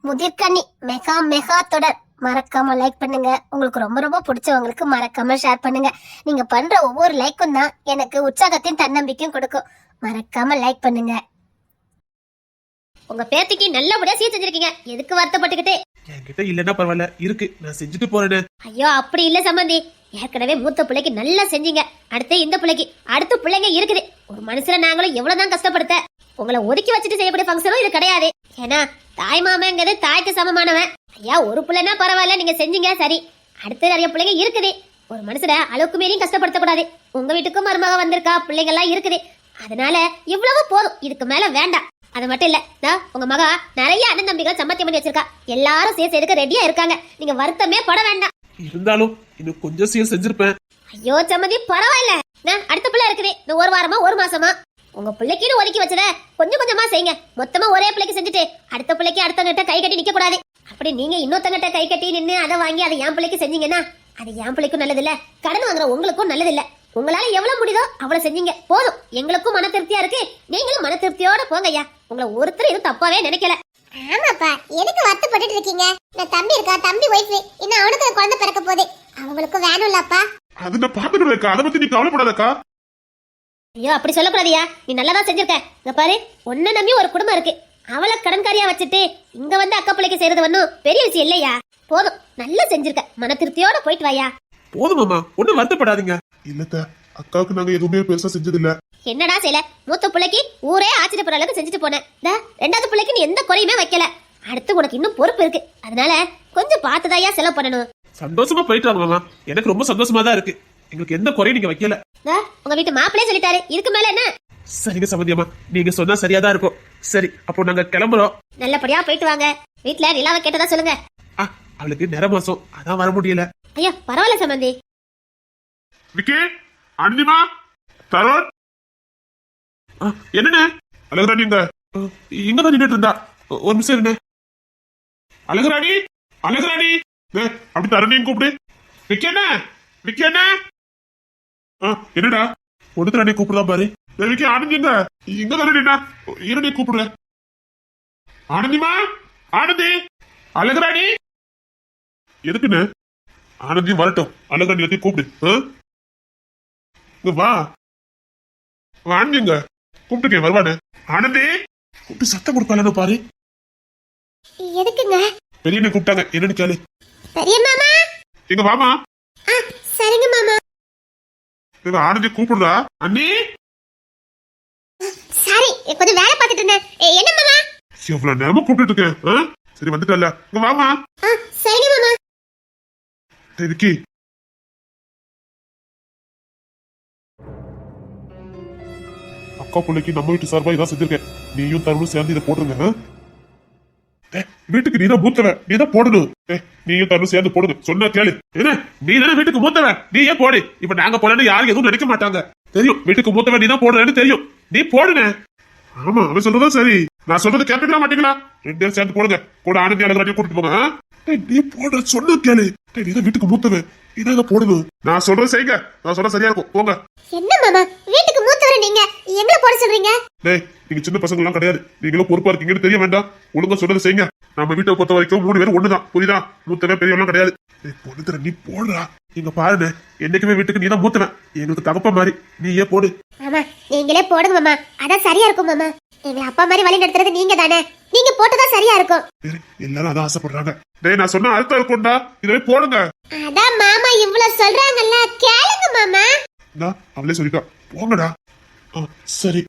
முதிர்கனி mega mega தொடர் மறக்காம like பண்ணுங்க. உங்களுக்கு ரொம்ப ரொம்ப பிடிச்சவங்களுக்கு மறக்காம ஷேர் பண்ணுங்க. நீங்க பண்ற ஒவ்வொரு லைக்கும் தான் எனக்கு உற்சாகத்தையும் தன்னம்பிக்கையும் கொடுக்கும். மறக்காம லைக் பண்ணுங்க. உங்க பேத்திக்கு நல்லபடியா சீர் செஞ்சிருக்கீங்க. எதுக்கு வருத்தப்பட்டுக்கிட்டே? என்கிட்ட இல்லன்னா பரவாயில்ல, இருக்கு, நான் செஞ்சுட்டு போறேன். ஐயோ அப்படி இல்ல சம்பந்தி, ஏற்கனவே மூத்த பிள்ளைக்கு நல்லா செஞ்சீங்க. அடுத்து இந்த பிள்ளைக்கு அடுத்த பிள்ளைங்க இருக்குது. ஒரு மனுஷன நாங்களும் எவ்வளவுதான் கஷ்டப்படுத்த. உங்களை ஒதுக்கி வச்சுட்டு செய்யக்கூடிய ஃபங்க்ஷனும் இது கிடையாது. ஏன்னா தாய் மாமங்கிறது தாய்க்கு சமமானவன். ஐயா ஒரு பிள்ளைனா பரவாயில்ல, நீங்க செஞ்சீங்க சரி. அடுத்து நிறைய பிள்ளைங்க இருக்குது. ஒரு மனுஷனை அளவுக்கு மீறியும் கஷ்டப்படுத்த கூடாது. உங்க வீட்டுக்கும் மருமக வந்திருக்கா, பிள்ளைங்க எல்லாம் இருக்குது. அதனால இவ்வளவு போதும், இதுக்கு மேல வேண்டாம். அது மட்டும் இல்ல, உங்க மகா நிறைய அண்ணன் தம்பிகள் சம்மத்தியம் பண்ணி வச்சிருக்கா. எல்லாரும் சேர்த்து எடுக்க ரெடியா இருக்காங்க. நீங்க வருத்தமே பட வேண்டாம். இருந்தாலும் இன்னும் கொஞ்சம் சீர் செஞ்சிருப்பேன். ஐயோ சம்மதி பரவாயில்ல, அடுத்த பிள்ளை இருக்குது. இந்த ஒரு வாரமா ஒரு மாசமா உங்க பிள்ளைக்கு ஒதுக்கி வச்சத கொஞ்சம் கொஞ்சமா செய்யுங்க. மொத்தமா ஒரே பிள்ளைக்கு செஞ்சுட்டு அடுத்த பிள்ளைக்கு அடுத்தவங்கிட்ட கை கட்டி நிக்க கூடாது. அப்படி நீங்க இன்னொருத்தங்கிட்ட கை கட்டி நின்று அதை வாங்கி அதை என் பிள்ளைக்கு செஞ்சீங்கன்னா அது என் பிள்ளைக்கும் நல்லது இல்ல, கடன் வாங்குற உங்களுக்கும் நல்லது இல்ல. உங்களால எவ்வளவு முடியுதோ அவ்வளவு செஞ்சீங்க போதும். எங்களுக்கும் மன திருப்தியா இருக்கு, நீங்களும் மன திருப்தியோட போங்க. ஐயா உங்களை ஒருத்தர் இது தப்பாவே நினைக்கல. ஆமாப்பா, எதுக்கு வருத்தப்பட்டு இருக்கீங்க? நான் தம்பி இருக்கா, தம்பி ஒய்ஃப், இன்னும் அவனுக்கு குழந்தை பிறக்க போகுது. அவங்களுக்கும் வேணும்லப்பா. அது நான் பாத்துக்கிறேன், அதை பத்தி நீ கவலைப்படாதக்கா. ஐயோ அப்படி சொல்லக்கூடாதியா, நீ நல்லாதான் செஞ்சிருக்க. இங்க பாரு, உன்னை நம்பி ஒரு குடும்பம் இருக்கு. அவளை கடன்காரியா வச்சுட்டு இங்க வந்து அக்கா பிள்ளைக்கு செய்யறது ஒன்னும் பெரிய விஷயம் இல்லையா. போதும், நல்லா செஞ்சிருக்க. மன திருப்தியோட போயிட்டு வாயா. போதும் மாமா, ஒன்னும் வருத்தப்படாதீங்க. இல்லத்த, அக்காவுக்கு நாங்க எதுவுமே பெருசா செஞ்சது இல்ல. என்னடா செய்யல? மூத்த பிள்ளைக்கு ஊரே ஆச்சரியப்படுற அளவுக்கு செஞ்சுட்டு போனேன். ரெண்டாவது பிள்ளைக்கு நீ எந்த குறையுமே வைக்கல. அடுத்து உனக்கு இன்னும் பொறுப்பு இருக்கு. அதனால கொஞ்சம் பார்த்துதாயா செலவு பண்ணணும். சந்தோஷமா போயிட்டு வாங்க மாமா, எனக்கு ரொம்ப சந்தோஷமா தான் இருக்கு. எங்களுக்கு எந்த குறையும் நீங்க வைக்கல. உங்க வீட்டு மாப்பிள்ளையே சொல்லிட்டாரு, இதுக்கு மேல என்ன? சரிங்க சம்பந்தியம்மா, நீங்க சொன்னா சரியாதான் இருக்கும். சரி, அப்போ நாங்க கிளம்புறோம். நல்லபடியா போயிட்டு வாங்க. வீட்டுல நிலாவை கேட்டதா சொல்லுங்க. அவளுக்கு நிற மாசம், அதான் வர முடியல. ஐயா பரவாயில்ல சம்பந்தி. விக்கி, அனிமா, தரோன், என்னண்ணே? அழகுராணி இங்கதான் நின்றுட்டு இருந்தா. ஒரு நிமிஷம் இருங்க. அழகுராணி, அழகுராணி, அப்படி தரணியும் கூப்பிடு. விக்கண்ணா, விக்கண்ணா. என்னடா ஒருத்தர் அண்ணே கூப்பிடுதான் பாரு. விக்கி, ஆனந்திங்க இங்க தானே நின்னா, இரண்டே கூப்பிடுற. ஆனந்திமா, ஆனந்தி, அழகுராணி. எதுக்குன்னு? ஆனந்தி வரட்டும், அழகுராணி எல்லாத்தையும் கூப்பிடு. வா, ஆனந்திங்க கூப்பிட்டுக்கேன், வருவானு. ஆனந்தி கூப்பிட்டு சத்தம் கொடுப்பாளு பாரு. எதுக்குங்க? பெரியண்ணே கூப்பிட்டாங்க, என்னன்னு கேளு. பெரிய மாமா, இங்க வாமா. சரிங்க மாமா. ஆனந்தி கூப்பிடுறா. அண்ணி சரி, கொஞ்சம் வேலை பார்த்துட்டு இருந்தேன். என்ன மாமா? எவ்வளவு நேரமா கூப்பிட்டு இருக்கேன். சரி வந்துட்டல, இங்க வாமா. சரிங்க மாமா. விக்கி, அக்கா பிள்ளைக்கு நம்ம வீட்டு சார்பா இதான் செஞ்சிருக்கேன். நீயும் தருணும் சேர்ந்து இதை போட்டுருங்க. வீட்டுக்கு நீதான் மூத்தவன், நீதான் போடணும். நீயும் தருணும் சேர்ந்து போடுங்க, சொன்னா கேளு. என்ன, நீ தானே வீட்டுக்கு மூத்தவன், நீ ஏன் போடு. இப்ப நாங்க போடணும் யாரும் எதுவும் நினைக்க மாட்டாங்க. தெரியும், வீட்டுக்கு மூத்தவன் நீதான் போடுறேன்னு தெரியும். நீ போடுங்க. ஆமா, அவன் சொல்றதா சரி. நான் சொல்றது கேட்டுக்கலாம் மாட்டீங்களா? ரெண்டு பேரும் சேர்ந்து போடுங்க. கூட ஆனந்தி அழகாட்டியும் கூட்டிட்டு போங்க. நீ போடுற சொன்ன கேளு. நீதான் வீட்டுக்கு மூத்தவன், நீதான் போடணும். நான் சொல்றது செய்யுங்க, நான் சொல்ற சரியா இருக்கும். போங்க. என்ன மாமா, வீட்டுக்கு மூத்தவர் நீங்க எங்களை போட சொல்றீங்க? நீங்க சின்ன பசங்க எல்லாம் கிடையாது, நீங்களும் பொறுப்பா இருக்கீங்கன்னு தெரிய வேண்டாம். ஒழுங்கா சொல்றது செய்யுங்க. நம்ம வீட்டை பொறுத்த வரைக்கும் 3 பேரும் ஒண்ணுதான், புரியுதா? மூத்தவன் பெரியவெல்லாம் கிடையாது. பொண்ணு நீ போடுறா. நீங்க பாருங்க, என்னைக்குமே வீட்டுக்கு நீதான் மூத்தவன், எங்களுக்கு தகப்ப மாதிரி. நீ ஏன் போடு. மாமா நீங்களே போடுங்க மாமா, அதான் சரியா இருக்கும் மாமா. எங்க அப்பா மாதிரி வழி நடத்துறது நீங்க தானே, நீங்க போட்டுதான் சரியா இருக்கும். எல்லாரும் அதான் ஆசைப்படுறாங்க. நான் சொன்ன அர்த்தம் இருக்கும்டா, இதுவே போடுங்க. அதான் மாமா இவ்வளவு சொல்றாங்கல்ல, கேளுங்க மாமா. அவளே சொல்லிட்டா, போங்கடா. சரி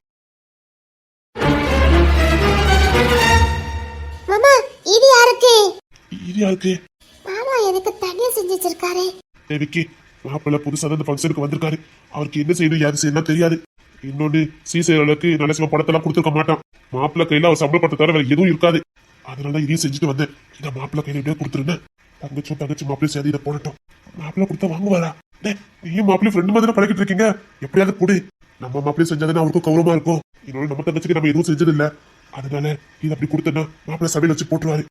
மாமா, இது யாருக்கு? இது யாருக்கு? மாமா எனக்கு தனியா செஞ்சு வச்சிருக்காரு. விக்கி, மாப்பிள்ள புதுசா அந்த ஃபங்க்ஷனுக்கு வந்திருக்காரு. அவருக்கு என்ன செய்யணும் யாரு செய்யணும் தெரியாது. இன்னொன்னு சீசைகளுக்கு நல்ல சிவ படத்தெல்லாம் கொடுத்துருக்க மாட்டான். மாப்பிள்ள கையில அவர் சம்பள படத்தை தவிர வேற எதுவும் இருக்காது. அதனால இதையும் செஞ்சுட்டு வந்தேன். இதை மாப்பிள்ள கையில எப்படியே கொடுத்துருந்தேன். தங்கச்சி மாப்பிள்ளையும் சேர்ந்து இதை போடட்டும். மாப்பிள்ள கொடுத்தா வாங்குவாரா? நீயும் மாப்பிள்ளை ஃப்ரெண்டு மாதிரி பழகிட்டு இருக்கீங்க, எப்படியாவது கொடு. நம்ம மாப்பிள்ளையும் செஞ்சாதானே அவருக்கும் கௌரவமா இருக்கும். இன்னொரு நம்ம தங்கச்சிக்கு நம்ம எதுவும் செஞ்சது இல்ல, அதனால இது அப்படி கொடுத்தேன்னா மாப்பிள்ள சபையில வச்சு போட்டுருவாரு.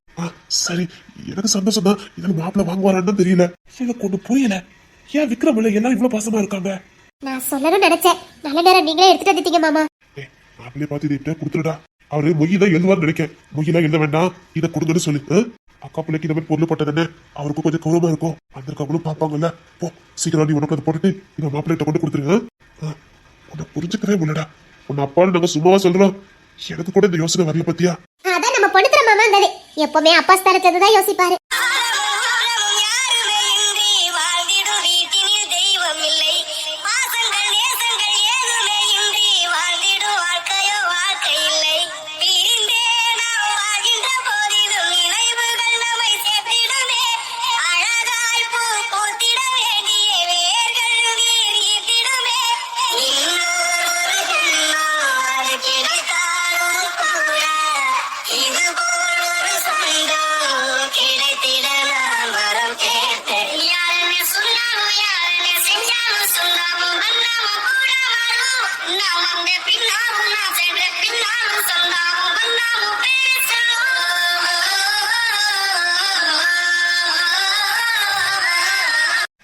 சரி, எனக்கு சந்தோஷம் தான். இதனால மாப்பிள்ள வாங்குவாரான்னு தெரியல, எனக்கு ஒண்ணு புரியல. ஏன் விக்ரம் இல்ல எல்லாம் இவ்வளவு பாசமா இருக்காங்க? நான் சொல்லணும்னு நினைச்சேன், நல்ல நேரம் நீங்களே எடுத்துட்டு வந்துட்டீங்க மாமா. மாப்பிள்ளைய பார்த்து இதை இப்படியே கொடுத்துருடா. அவரு மொய் தான் எழுதுவார்னு நினைக்கிறேன். மொய்யெல்லாம் எழுத வேண்டாம், இதை கொடுங்கன்னு சொல்லு. அக்கா பிள்ளைக்கு இந்த மாதிரி பொருள் போட்டதுன்னு அவருக்கும் கொஞ்சம் கௌரவமா இருக்கும். வந்திருக்கவங்களும் பார்ப்பாங்கல்ல. போ சீக்கிரம் நீ உனக்கு அதை போட்டுட்டு இந்த மாப்பிள்ளைகிட்ட கொண்டு கொடுத்துருங்க. உன்னை புரிஞ்சுக்கவே முடியலடா. உன்னை அப்பான்னு நாங்க சும்மாவா சொல்றோம். எனக்கு கூட இந்த யோசனை வரல பத்தியா. அதான் நம்ம பொண்ணுத்துற மாமா இருந்தது எப்பவுமே அப்பா ஸ்தானத்துல தான் யோசிப்பாரு.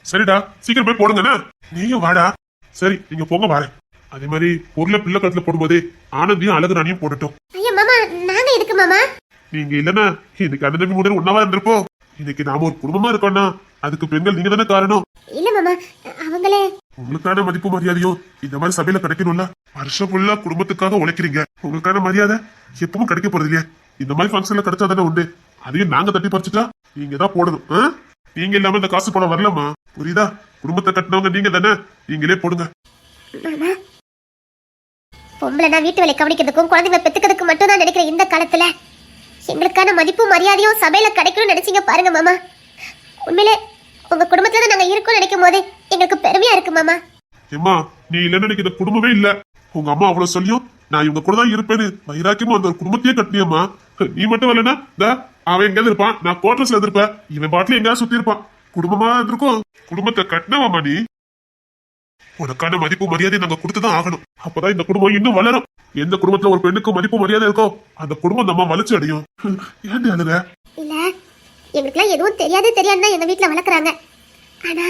சரிடா, சீக்கிரம் போய் போடுங்கண்ணா. நீயும் வாடா. சரி நீங்க போங்க, வரேன். அதே மாதிரி பொருளை பிள்ளை கழுத்துல போடும்போது ஆனந்தியும் அழகு ராணியும் போடட்டும். ஐயா மாமா, நாங்க எதுக்கு மாமா? நீங்க இல்லன்னா இன்னைக்கு அண்ணன் தம்பி மூணு ஒன்னாவா இருந்திருப்போம். இன்னைக்கு நாம ஒரு குடும்பமா இருக்கோம்னா அதுக்கு பெண்கள் நீங்க தானே காரணம். இல்ல மாமா, அவங்களே உங்களுக்கான மதிப்பு மரியாதையும் இந்த மாதிரி சபையில கிடைக்கணும்ல. வருஷம் ஃபுல்லா குடும்பத்துக்காக உழைக்கிறீங்க. உங்களுக்கான மரியாதை எப்பவும் கிடைக்க போறது இல்லையா? இந்த மாதிரி ஃபங்க்ஷன்ல கிடைச்சா தானே உண்டு. அதையும் நாங்க தட்டி பறிச்சுட்டா நீங்க தான் போடணும். நீங்க இல்லாம இந்த காசு பணம் வரலமா, புரியுதா? குடும்பத்தை கட்டினவங்க நீங்க தானே, நீங்களே போடுங்க. பொம்பளைனா வீட்டு வேலை கவனிக்கிறதுக்கும் குழந்தைங்களை பெத்துக்கிறதுக்கு மட்டும் தான் நினைக்கிற இந்த காலத்துல எங்களுக்கான மதிப்பு மரியாதையும் சபையில கிடைக்கணும்னு நினைச்சீங்க பாருங்க மாமா. உண்மையிலே உங்க குடும்பத்துல தான் நாங்க இருக்கோம் நினைக்கும் போது எங்களுக்கு பெருமையா இருக்கு மாமா. ஏமா, நீ இல்லன்னு எனக்கு இந்த குடும்பமே இல்ல. உங்க அம்மா அவ்வளவு சொல்லியும் நான் இவங்க கூட தான் இருப்பேன்னு வைராக்கியமா அந்த ஒரு குடும்பத்தையே கட்டினியம்மா. நீ மட்டும் வரலன்னா அவன் எங்கேயாவது இருப்பான், நான் கோட்ரஸ்ல இருந்திருப்பேன், இவன் பாட்டுல எங்கேயாவது சுத்தி இருப்பான். குடும்பமா இருந்திருக்கும். குடும்பத்தை கட்டினவாமா நீ. உனக்கான மதிப்பு மரியாதை நாங்க கொடுத்துதான் ஆகணும். அப்பதான் இந்த குடும்பம் இன்னும் வளரும். எந்த குடும்பத்துல ஒரு பெண்ணுக்கு மதிப்பு மரியாதை இருக்கோ அந்த குடும்பம் நம்ம வளர்ச்சி அடையும். ஏன் அழுத? இல்ல, எங்களுக்குலாம் எதுவும் தெரியாதுன்னு எங்க வீட்டுல வளர்க்குறாங்க. ஆனா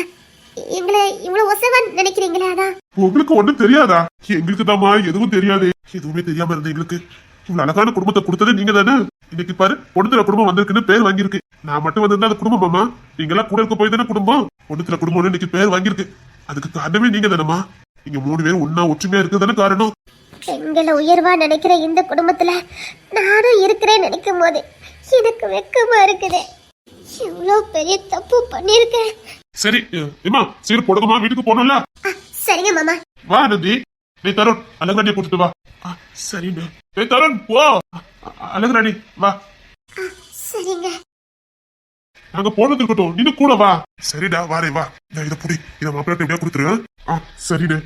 எங்களை இவ்வளவு ஒசவா நினைக்கிறீங்களே, அதான். உங்களுக்கு ஒண்ணும் தெரியாதா? எங்களுக்கு தாமா எதுவும் தெரியாது. எதுவுமே தெரியாம இருந்த எங்களுக்கு இவ்வளவு அழகான குடும்பத்தை கொடுத்தது நீங்க தானே. இன்னைக்கு பாரு, பொண்ணுத்துல குடும்பம் வந்திருக்குன்னு பேர் வாங்கியிருக்கு. நான் மட்டும் வந்திருந்தா அது குடும்பம் மாமா. நீங்க எல்லாம் கூட இருக்க போய் தானே குடும்பம். பொண்ணுத்துல குடும்பம்னு இன்னைக்கு பேர் வாங்கியிருக்கு. அதுக்கு காரணமே நீங்க தானேமா. நீங்க 3 பேரும் ஒன்னா ஒற்றுமையா இருக்கு தானே காரணம். பெண்களை உயர்வா நினைக்கிற இந்த குடும்பத்துல நானும் இருக்கிறேன்னு நினைக்கும் போது எனக்கு வெக்கமா இருக்குது. இவ்வளவு பெரிய தப்பு பண்ணிருக்கேன். சரி ஏமா, சீர் போடுங்கம்மா, வீட்டுக்கு போகணும்ல. சரிங்க மாமா. வா நந்தி, நீ தருண் அழகராணியை கூட்டிட்டு வா. சரிண்ணே. தருண் போ. அழகராணி வா. சரிங்க. நாங்க போனது இருக்கட்டும், நீ கூட வா. சரிடா, வாரே வா. இதை புடி, இதை மாப்பிள்ளை எப்படியா கொடுத்துரு. சரிண்ணே.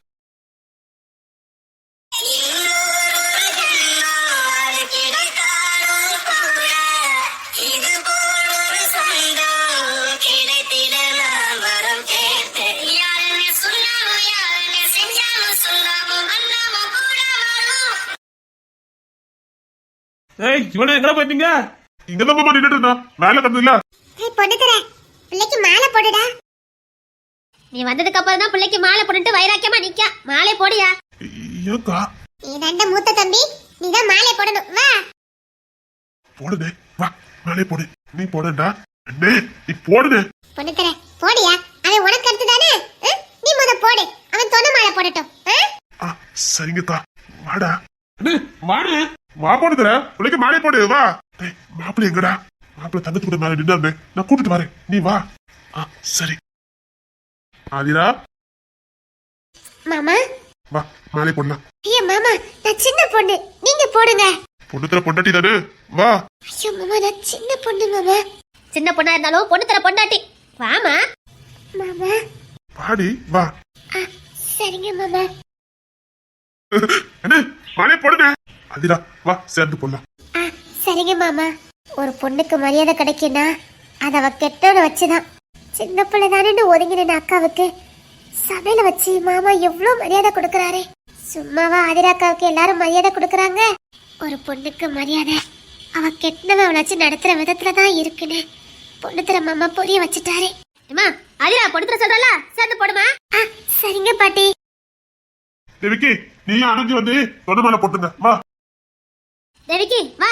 இவனை எங்க போயிட்டீங்க? இங்கதான் மாமா நின்னுட்டு இருந்தா. மேல கந்தல பிள்ளைக்கு மாலை போடுடா. நீ வந்ததுக்கு அப்புறம் தான் பிள்ளைக்கு மாலை போட்டுட்டு வைராக்கியமா நிக்க. மாலை போடியா. ஏக்கா, நீ ரெண்ட மூத்த தம்பி, நீ தான் மாலை போடணும். வா போடுனே, வா மாலை போடு. நீ போடடா அண்ணே, நீ போடுனே. பொண்ணுத்தர போடியா. அவன் உனக்கு அடுத்து தானே, நீ முத போடு. அவன் தொண்ண மாலை போடட்டும். சரிங்கக்கா, வாடா. அண்ணே வாடே, வா போடுதற. பிள்ளைக்கு மாலை போடு, வா. மாப்பிள்ளை எங்கடா? மாப்பிள்ளை தங்கத்து கூட மேல நின்னாருமே, நான் கூட்டிட்டு வரேன், நீ வா. சரி. ஆதிரா மாமா, வா மாலை போடலாம். ஐயா மாமா, நான் சின்ன பொண்ணு, நீங்க போடுங்க. பொண்ணுத்தர பொண்டாட்டி தானே, வா. ஐயோ மாமா, நான் சின்ன பொண்ணு மாமா. சின்ன பொண்ணா இருந்தாலும் பொண்ணுத்தர பொண்டாட்டி. வாமா. மாமா பாடி வா. சரிங்க மாமா. அண்ணே மாலை போடுங்க. ஆதிரா வா, சேர்ந்து போடலாம். சரிங்க மாமா. ஒரு பொண்ணுக்கு மரியாதை கிடைக்குன்னா அது அவ கெட்டோட வச்சுதான். சின்ன பிள்ளை தானே ஒதுங்கின அக்காவுக்கு சபையில வச்சு மாமா எவ்வளவு மரியாதை கொடுக்கறாரு. சும்மாவா ஆதிரா அக்காவுக்கு எல்லாரும் மரியாதை கொடுக்கறாங்க? ஒரு பொண்ணுக்கு மரியாதை அவ கெட்டவ அவளாச்சு நடத்துற விதத்துலதான் இருக்குன்னு பொண்ணுத்தர மாமா புரிய வச்சுட்டாரு. ஆதிரா பொண்ணுத்தர சொல்றல, சேர்ந்து போடுமா. சரிங்க பாட்டி. தேவிக்கு, நீ அணைஞ்சு வந்து தொண்டை மேல போட்டுங்க, வா. தேவிக்கு வா.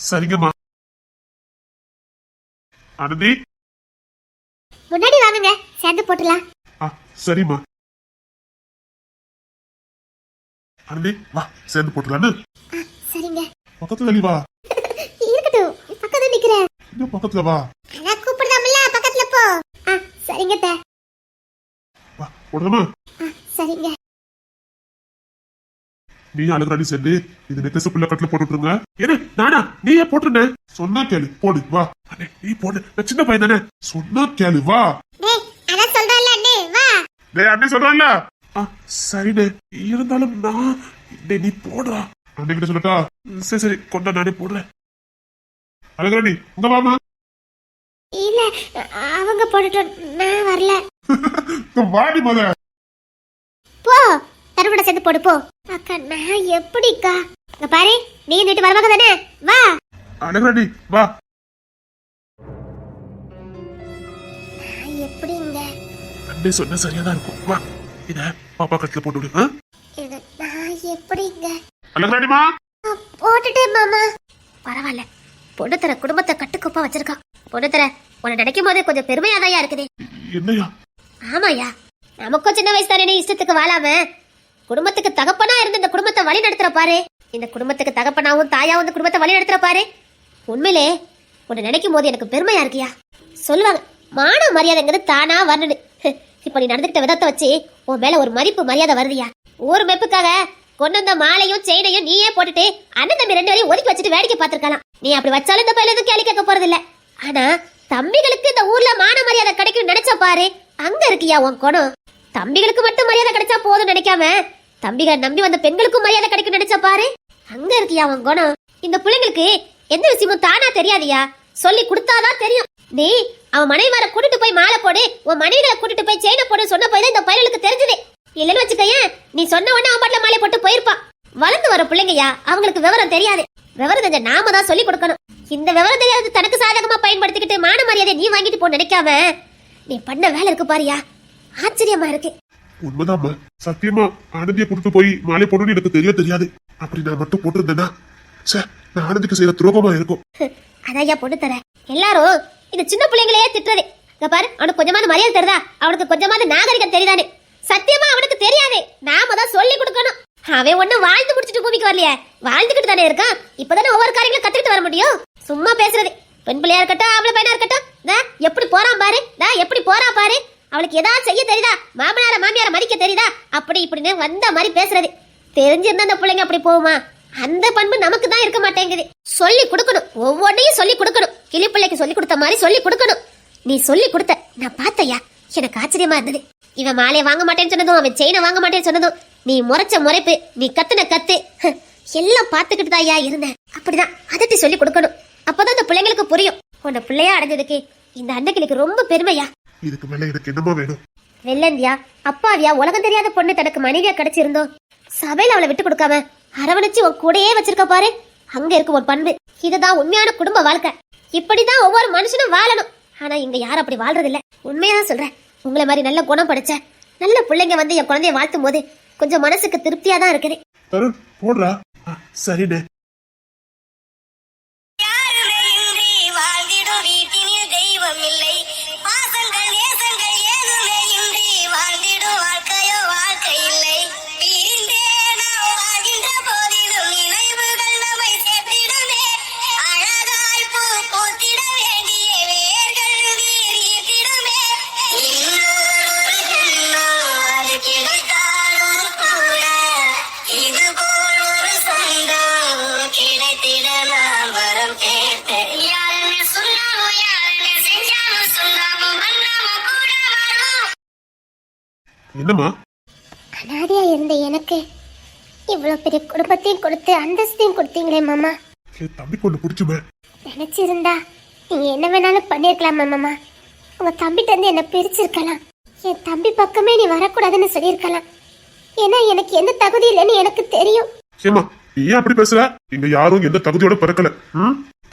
சரிங்கம்மா. ஆனந்தி முன்னாடி வாங்குங்க, சேர்ந்து போட்டுலாம். சரிம்மா. ஆனந்தி வா, சேர்ந்து போட்டுலான்னு. சரிங்க. பக்கத்துல வா. இருக்கட்டும், பக்கத்துல நிக்கிறேன். இன்னும் பக்கத்துல வா. நான் கூப்பிடுதாமல, பக்கத்துல போ. சரிங்க தே. வா, போடுமா? சரிங்க. நீ அழகாடி செல்லு, இது நெக்லஸ் பிள்ளை கட்டில போட்டுருங்க. என்ன நானா? நீயே போட்டுருந்த. சொன்னா கேளு, போடு வா. அண்ணே நீ போடு, நான் சின்ன பையன் தானே. சொன்னா கேளு வா. டேய் அத சொல்றல அண்ணே வா. டேய் அண்ணே சொல்றல. சரிண்ணே, இருந்தாலும் நான் டேய் நீ போடுறா. அண்ணே கிட்ட சொல்லட்டா? சரி சரி, கொண்டா நானே போடுறேன். அழகாடி இங்க வாமா. இல்ல அவங்க போட்டுட்டோம், நான் வரல. வாடி மத. போ, தருவட சேர்த்து போடு போ. அக்கா நான் எப்படிக்கா? இங்க பாரு, நீ வீட்டு வரவங்க தானே, வா. அழகாடி வா. நான் எப்படிங்க? அண்ணே சொன்ன சரியாதான் இருக்கும். வா, இத பாப்பா கட்டில போட்டு விடு. இது நான் எப்படிங்க? அழகாடிமா போட்டுட்டேன் மாமா. பரவாயில்ல, பொண்ணு தர குடும்பத்தை கட்டுக்கோப்பா வச்சிருக்கான். பொண்ணு தர உன்னை நினைக்கும் போது கொஞ்சம் பெருமையாதாயா இருக்குது. என்னையா? ஆமாயா, நமக்கும் சின்ன வயசு தானே இஷ்டத்துக்கு வாழாம குடும்பத்துக்கு தகப்பனா இருந்து இந்த குடும்பத்தை வழி நடத்துற பாரு. இந்த குடும்பத்துக்கு தகப்பனாவும் தாயாவும் இந்த குடும்பத்தை வழி நடத்துற பாரு. உண்மையிலே உன்னை நினைக்கும் போது எனக்கு பெருமையா இருக்கியா. சொல்லுவாங்க மான மரியாதைங்கிறது தானா வரணும். இப்ப நீ நடந்துகிட்ட விதத்தை வச்சு உன் மேல ஒரு மதிப்பு மரியாதை வருதியா. ஊர் மெப்புக்காக கொண்டு வந்த மாலையும் செயினையும் நீயே போட்டுட்டு அண்ணன் தம்பி 2 பேரையும் ஒதுக்கி வச்சுட்டு வேடிக்கை பார்த்திருக்கலாம். நீ அப்படி வச்சாலும் இந்த பையில எதுவும் கேள்வி கேட்க போறது இல்ல. ஆனா தம்பிகளுக்கு இந்த ஊர்ல மான மரியாதை கிடைக்கும் நினைச்ச பாரு, அங்க இருக்கியா உன் குணம். தம்பிகளுக்கு மட்டும் மரியாதை கிடைச்சா போதும் நினைக்காம தம்பிகள் நம்பி வந்த பெண்களுக்கும் மரியாதை கிடைக்கும் நினைச்ச பாரு, அங்க இருக்கியா உன் குணம். இந்த பிள்ளைங்களுக்கு எந்த விஷயமும் தானா தெரியாதியா, சொல்லி கொடுத்தாதான் தெரியும். நீ அவன் மனைவியார கூட்டிட்டு போய் மாலை போடு, உன் மனைவிகளை கூட்டிட்டு போய் செயினை போடு சொன்ன போய் தான் இந்த பையனுக்கு தெரிஞ்சது. இல்லன்னு வச்சுக்கேன், நீ சொன்ன உடனே அவன் பாட்டுல மாலை போட்டு போயிருப்பான். வளர்ந்து வர பிள்ளைங்கயா, அவங்களுக்கு விவரம் தெரியாது. விவரம் தெரிஞ்ச நாம தான் சொல்லி கொடுக்கணும். இந்த விவரம் தெரியாது தனக்கு சாதகமா பயன்படுத்திக்கிட்டு மான மரியாதை நீ வாங்கிட்டு போ நினைக்காம நீ பண்ண வேலை இருக்கு பாரியா, ஆச்சரியமா இருக்கு. உண்மைதாம்மா, சத்தியமா ஆனந்திய கூட்டிட்டு போய் மாலை போடணும்னு எனக்கு தெரியாது. அப்படி நான் மட்டும் போட்டிருந்தேன்னா நான் ஆனந்திக்கு செய்யற துரோகமா இருக்கும். அதையா பொண்ணு தர எல்லாரும் இந்த சின்ன பிள்ளைங்களே திட்டுறது. இங்க பாரு, அவனுக்கு கொஞ்சமாவது மரியாதை தெரியுதா, அவனுக்கு கொஞ்சமாவது நாகரிகம் தெரியுதானே. சத்தியமா அவனுக்கு தெரியாது, நாம தான் சொல்லி கொடுக்கணும். அவன் ஒண்ணு வாழ்ந்து முடிச்சிட்டு பூமிக்கு வரலையே, வாழ்ந்துகிட்டு தானே இருக்கான். இப்பதானே ஒவ்வொரு காரியங்களும் கத்துக்கிட்டு வர முடியும். சும்மா பேசுறது. பெண் பிள்ளையா இருக்கட்டும், அவளை பையனா இருக்கட்டும், எப்படி போறான் பாரு, எப்படி போறா பாரு. அவளுக்கு ஏதாவது செய்ய தெரியுதா, மாமனார மாமியார மதிக்க தெரியுதா, அப்படி இப்படின்னு வந்த மாதிரி பேசுறது. தெரிஞ்சிருந்தா அந்த பிள்ளைங்க அப்படி போகுமா? அந்த பண்பு நமக்கு தான் இருக்க மாட்டேங்குது. சொல்லி கொடுக்கணும், ஒவ்வொன்றையும் சொல்லி கொடுக்கணும். கிளி பிள்ளைக்கு சொல்லி கொடுத்த மாதிரி சொல்லி கொடுக்கணும். நீ சொல்லி கொடுத்த நான் பார்த்தையா, எனக்கு ஆச்சரியமா இருந்தது. இவன் மாலையை வாங்க மாட்டேன்னு சொன்னதும், அவன் செயினை வாங்க மாட்டேன்னு சொன்னதும், நீ முறைச்ச முறைப்பு, நீ கத்துன கத்து எல்லாம் பார்த்துக்கிட்டு தான் ஐயா இருந்தேன். அப்படிதான் அதட்டி சொல்லி கொடுக்கணும். அப்பதான் அந்த பிள்ளைங்களுக்கு புரியும். உன்னை பிள்ளையா அடைஞ்சதுக்கு இந்த அன்னைக்கு எனக்கு ரொம்ப பெருமையா. இதுக்கு மேல எனக்கு என்னமா வேணும்? வெள்ளந்தியா அப்பாவியா உலகம் தெரியாத பொண்ணு தனக்கு மனைவியா கிடைச்சிருந்தோம். சபையில அவளை விட்டு கொடுக்காம அரவணைச்சு உன் கூடையே வச்சிருக்க பாரு, அங்க இருக்கு ஒரு பண்பு. இதுதான் உண்மையான குடும்ப வாழ்க்கை. இப்படிதான் ஒவ்வொரு மனுஷனும் வாழணும். ஆனா இங்க யாரும் அப்படி வாழ்றது இல்ல. உண்மையா சொல்றேன், உங்களை மாதிரி நல்ல குணம் படைச்ச நல்ல பிள்ளைங்க வந்து என் குழந்தைய வாழ்த்தும் போது கொஞ்சம் மனசுக்கு திருப்தியா தான் இருக்குது. தருண் போடுறா. சரிண்ணே. என்னம்மா? அனாதையா இருந்த எனக்கு இவ்வளவு பெரிய குடும்பத்தையும் கொடுத்து அந்தஸ்தையும் கொடுத்தீங்களே மாமா. என் தம்பி கொண்டு பிடிச்சுமே. நினைச்சிருந்தா நீங்க என்ன வேணாலும் பண்ணிருக்கலாம் மாமா. உங்க தம்பிட்ட இருந்து என்ன பிரிச்சிருக்கலாம். என் தம்பி பக்கமே நீ வரக்கூடாதுன்னு சொல்லியிருக்கலாம். ஏன்னா எனக்கு எந்த தகுதி இல்லைன்னு எனக்கு தெரியும். ஏமா நீ ஏன் அப்படி பேசுற? இங்க யாரும் எந்த தகுதியோட பிறக்கல.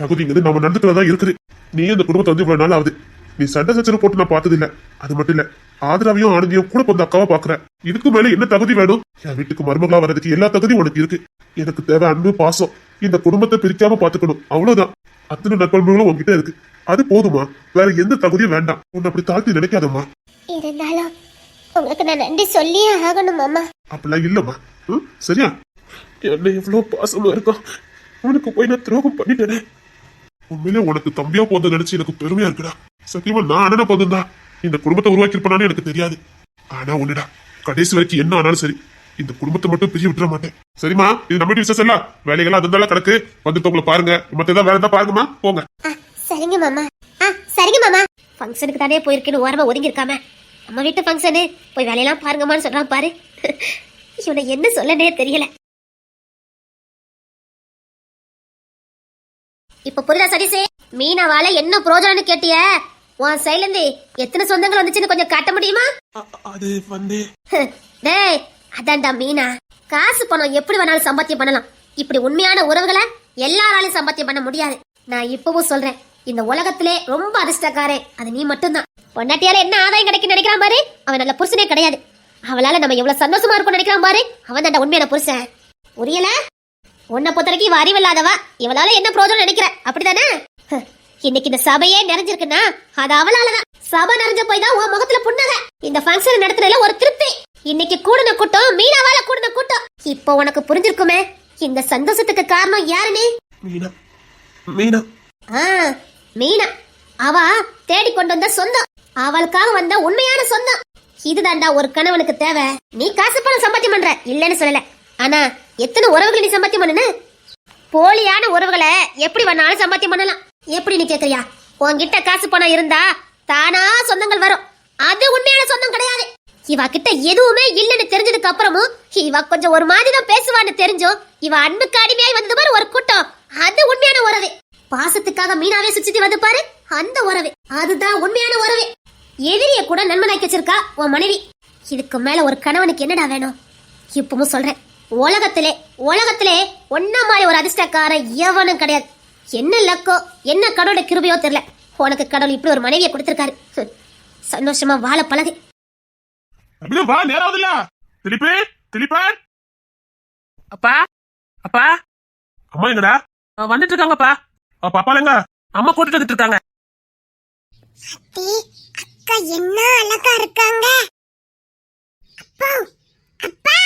தகுதிங்கிறது நம்ம நடந்துக்கிறதா இருக்குது. நீ இந்த குடும்பத்தை வந்து இவ்வளவு நாள் ஆகுது. நீ சண்டை சச்சரவு போட்டு நான் பார்த்தது இல்ல. அது மட்டும் இல்ல, ஆதரவையும் ஆனந்தியும் கூட கொஞ்சம் அக்காவா பாக்குற. இதுக்கு மேல என்ன தகுதி வேணும்? என் வீட்டுக்கு மருமகளா வர்றதுக்கு எல்லா தகுதியும் உனக்கு இருக்கு. எனக்கு தேவை அன்பு பாசம். இந்த குடும்பத்தை பிரிக்காம பாத்துக்கணும், அவ்வளவுதான். அத்தனை நற்பண்புகளும் உன்கிட்ட இருக்கு, அது போதுமா. வேற எந்த தகுதியும் வேண்டாம். உன்னை அப்படி தாழ்த்தி நினைக்காதம்மா. இருந்தாலும் உங்களுக்கு நான் நன்றி சொல்லியே ஆகணும் மாமா. அப்படிலாம் இல்லம்மா. சரியா? என்ன எவ்வளவு பாசமா இருக்கும், உனக்கு போய் நான் துரோகம் பண்ணிட்டேனே. உண்மையிலே உனக்கு தம்பியா போத நினைச்சு எனக்கு பெருமையா இருக்குடா. சத்தியமா நான் அண்ணனை போதும்டா இந்த குடும்பத்தை உருவாக்கிருப்பானு எனக்கு தெரியாது. ஆனா ஒண்ணுடா, கடைசி வரைக்கும் என்ன ஆனாலும் சரி இந்த குடும்பத்தை மட்டும் பிரிய விட்டுற மாட்டேன். சரிம்மா, இது நம்ம வீட்டு விசேஷம் இல்ல, வேலைகள்லாம் அதெல்லாம் கிடக்கு. வந்துட்டு உங்களை பாருங்க, மத்த ஏதாவது வேலை இருந்தா பாருங்கம்மா, போங்க. சரிங்க மாமா. சரிங்க மாமா. ஃபங்க்ஷனுக்கு தானே போயிருக்கேன்னு ஓரமா ஒதுங்கி இருக்காம நம்ம வீட்டு ஃபங்க்ஷனு போய் வேலையெல்லாம் பாருங்கம்மான்னு சொல்றான் பாரு. இவனை என்ன சொல்லனே தெரியல. இப்ப புரியுதா சதீஷே? மீனாவால என்ன புரோஜனம்னு கேட்டிய? உன் சைடுல இருந்து எத்தனை சொந்தங்கள் வந்துச்சுன்னு கொஞ்சம் காட்ட முடியுமா? அது வந்து டேய், அதான்டா மீனா. காசு பணம் எப்படி வேணாலும் சம்பாத்தியம் பண்ணலாம், இப்படி உண்மையான உறவுகளை எல்லாராலையும் சம்பாத்தியம் பண்ண முடியாது. நான் இப்பவும் சொல்றேன், இந்த உலகத்திலே ரொம்ப அதிர்ஷ்டக்காரன் அது நீ மட்டும்தான். பொண்டாட்டியால என்ன ஆதாயம் கிடைக்கும் நினைக்கிறான் பாரு, அவன் நல்ல புருஷனே கிடையாது. அவளால நம்ம எவ்வளவு சந்தோஷமா இருக்கும் நினைக்கிறான் பாரு, அவன் தான்டா உண்மையான புருஷன். புரியல? உன்னை பொறுத்த வரைக்கும் இவ அறிவில்லாதவா, இவளால என்ன பிரோஜனம் நினைக்கிற, அப்படிதானே? இன்னைக்கு இந்த சபையே நிறைஞ்சிருக்குன்னா அது அவளாலதான். சபை நிறைஞ்ச போய் தான் உன் முகத்துல புன்னகை. இந்த ஃபங்க்ஷன் நடத்துறதுல ஒரு திருப்தி. இன்னைக்கு கூடுன கூட்டம் மீனாவால கூடுன கூட்டம். இப்போ உனக்கு புரிஞ்சிருக்குமே இந்த சந்தோஷத்துக்கு காரணம் யாருன்னு. மீனா. மீனா. மீனா அவ தேடி கொண்டு வந்த சொந்தம், அவளுக்காக வந்த உண்மையான சொந்தம். இதுதான்டா ஒரு கணவனுக்கு தேவை. நீ காசு பணம் சம்பாத்தியம் பண்ற இல்லன்னு சொல்லல, ஆனா எத்தனை உறவுகளை நீ சம்பாத்தியம் பண்ணுன? போலியான உறவுகளை எப்படி வேணாலும் சம்பாத்தியம் பண்ணலாம். எப்படி நீ கேக்குறியா? உன்கிட்ட காசு பணம் இருந்தா தானா சொந்தங்கள் வரும், அது உண்மையான சொந்தம் கிடையாது. இவ கிட்ட எதுவுமே இல்லன்னு தெரிஞ்சதுக்கு அப்புறமும் இவ கொஞ்சம் ஒரு மாதிரி தான் பேசுவான்னு தெரிஞ்சும் இவ அன்புக்கு அடிமையாய் வந்த பாரு ஒரு கூட்டம், அது உண்மையான உறவு. பாசத்துக்காக மீனாவே சுத்தி வந்து பாரு, அந்த உறவு அதுதான் உண்மையான உறவு. எதிரிய கூட நண்பனாக்கி வச்சிருக்கா உன் மனைவி. இதுக்கு மேல ஒரு கணவனுக்கு என்னடா வேணும்? இப்பவும் சொல்றேன், உலகத்திலே ஒன்ன மாதிரி ஒரு அதிர்ஷ்டக்காரன் எவனும் கிடையாது. என்ன லக்கோ என்ன கடவுளோட கிருபையோ தெரியல, உனக்கு கடவுள் இப்படி ஒரு மனைவியை கொடுத்திருக்காரு. சந்தோஷமா வாழ பழகு. வா, நேரம் இல்ல. திலிப்பே, திலிப்பா. அப்பா, அப்பா. அம்மா எங்கடா? வந்துட்டு இருக்காங்கப்பா. பாப்பா எங்க? அம்மா கூட்டிட்டு வந்துட்டு இருக்காங்க. அக்கா என்ன அழகா இருக்காங்க. அப்பா, அப்பா.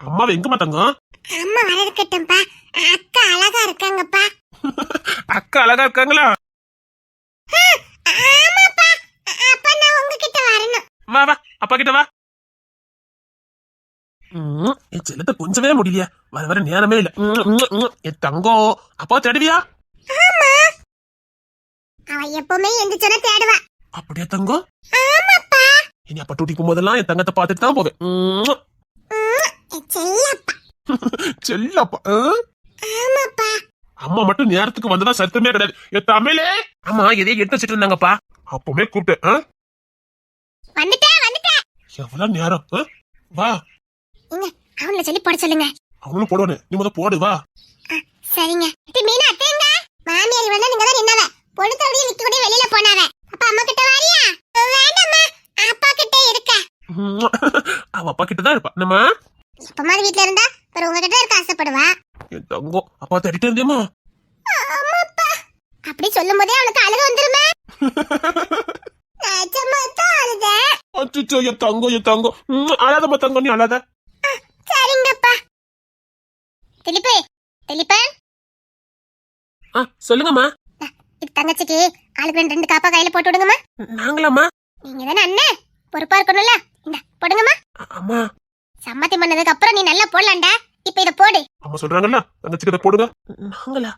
அம்மாவை எங்கம்மா தங்கம்? அம்மா வர இருக்கட்டும்பா, அக்கா அழகா இருக்காங்கப்பா. அக்கா அழகா இருக்காங்களா? ஆமாப்பா, அப்பா நான் உங்ககிட்ட வரணும். வா வா, அப்பா கிட்ட வா. என் செல்லத்தை கொஞ்சவே முடியலையா, வர வர நேரமே இல்ல. என் தங்கம், அப்பா தேடுவியா? ஆமா, அவ எப்பவுமே எந்திரிச்சோன தேடுவா. அப்படியே தங்கம்? ஆமாப்பா. இனி அப்பா டூட்டி போகும்போதெல்லாம் என் தங்கத்தை பார்த்துட்டு தான் போவேன். செல்லப்பா. செல்லப்பா. ஆமாப்பா. அம்மா மட்டும் நேரத்துக்கு வந்ததா சத்தமே கிடையாது. என் தமிழே. ஆமா, எதையும் எடுத்து வச்சிட்டு இருந்தாங்கப்பா. அப்பவே கூப்பிட்டேன். வந்துட்டேன். எவ்வளவு நேரம்? வா. அவங்கள சொல்லி போட சொல்லுங்க. அவங்களும் போடுவானே, நீ முத போடு வா. சரிங்க. மீனா அத்தைங்க, மாமியார் வந்தா நீங்க தான் நின்னவ. பொழுதோடயே நிக்க கூட வெளியில போனாவ. அப்பா அம்மா கிட்ட வாரியா? வேண்டாம்மா, அப்பா கிட்ட இருக்க. அவ அப்பா கிட்ட தான் இருப்பா. நம்ம எப்பமா வீட்ல இருந்தா பிறகு உங்ககிட்ட இருக்க ஆசைப்படுவா. என் தங்கம், அப்பா தேடிட்டு இருந்தேமா. ஆமாப்பா. அப்படி சொல்லும்போதே அவனுக்கு அழுக வந்துருமே. நிஜமா தான் அழுத. அச்சோ, என் தங்கம். அழாதம்மா தங்கம், நீ அழாத. சரிங்கப்பா. திலிப்பே. சொல்லுங்கம்மா. இது தங்கச்சிக்கு ஆளுக்கு 2 காப்பா கையில போட்டு விடுங்கம்மா. நாங்களாம்மா? நீங்க தானே அண்ணன், பொறுப்பா இருக்கணும்ல. இந்த போடுங்கம்மா. அம்மா, சம்மதி பண்ணதுக்கு அப்புறம் நீ நல்லா போடலாம்டா. இப்ப இத போடு. அம்மா சொல்றாங்கல்ல, தங்கச்சிக்கு இதை போடுங்க. நாங்களா?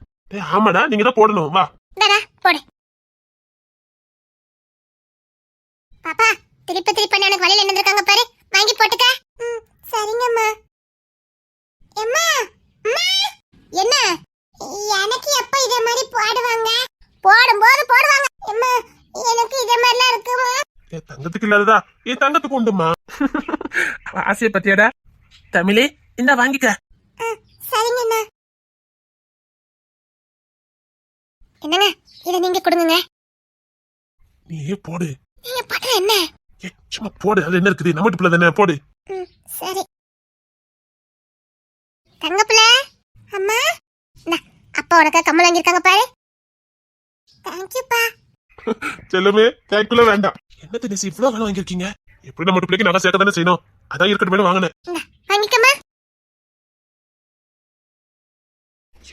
ஆமாடா, நீங்க தான் போடணும். வா. இந்தாடா போடு. பாப்பா, திருப்பி எனக்கு வழியில என்ன இருக்காங்க பாரு, வாங்கி போட்டுக்க. சரிங்கம்மா. அம்மா, என்ன எனக்கு எப்ப இதே மாதிரி போடுவாங்க? போடும்போது போடுவாங்க. அம்மா, எனக்கு இதே மாதிரிலாம் இருக்குமா? என் தங்கத்துக்கு இல்லாததா என் தங்கத்துக்கு உண்டுமா. ஆசைய பத்தியாடா? தமிழே, இந்த வாங்கிக்க. சரிங்கண்ணா. என்னங்க, இத நீங்க கொடுங்க. நீ போடு. நீங்க பண்ற என்ன? சும்மா போடு, அது என்ன இருக்குது, நம்ம பிள்ளை தானே, போடு. சரி. தங்கப்பிள்ள, அம்மா, அப்பா உனக்கு கம்மல் வாங்கியிருக்காங்க பாரு. தேங்க்யூப்பா. செல்லமே தேங்க்யூல வேண்டாம். என்ன தினேசி இவ்வளவு வேலை வாங்கியிருக்கீங்க? எப்படி நம்ம பிள்ளைக்கு நகை சேர்க்க தானே செய்யணும், அதான் இருக்கட்டும் வாங்கினேன். வாங்கிக்கம்மா.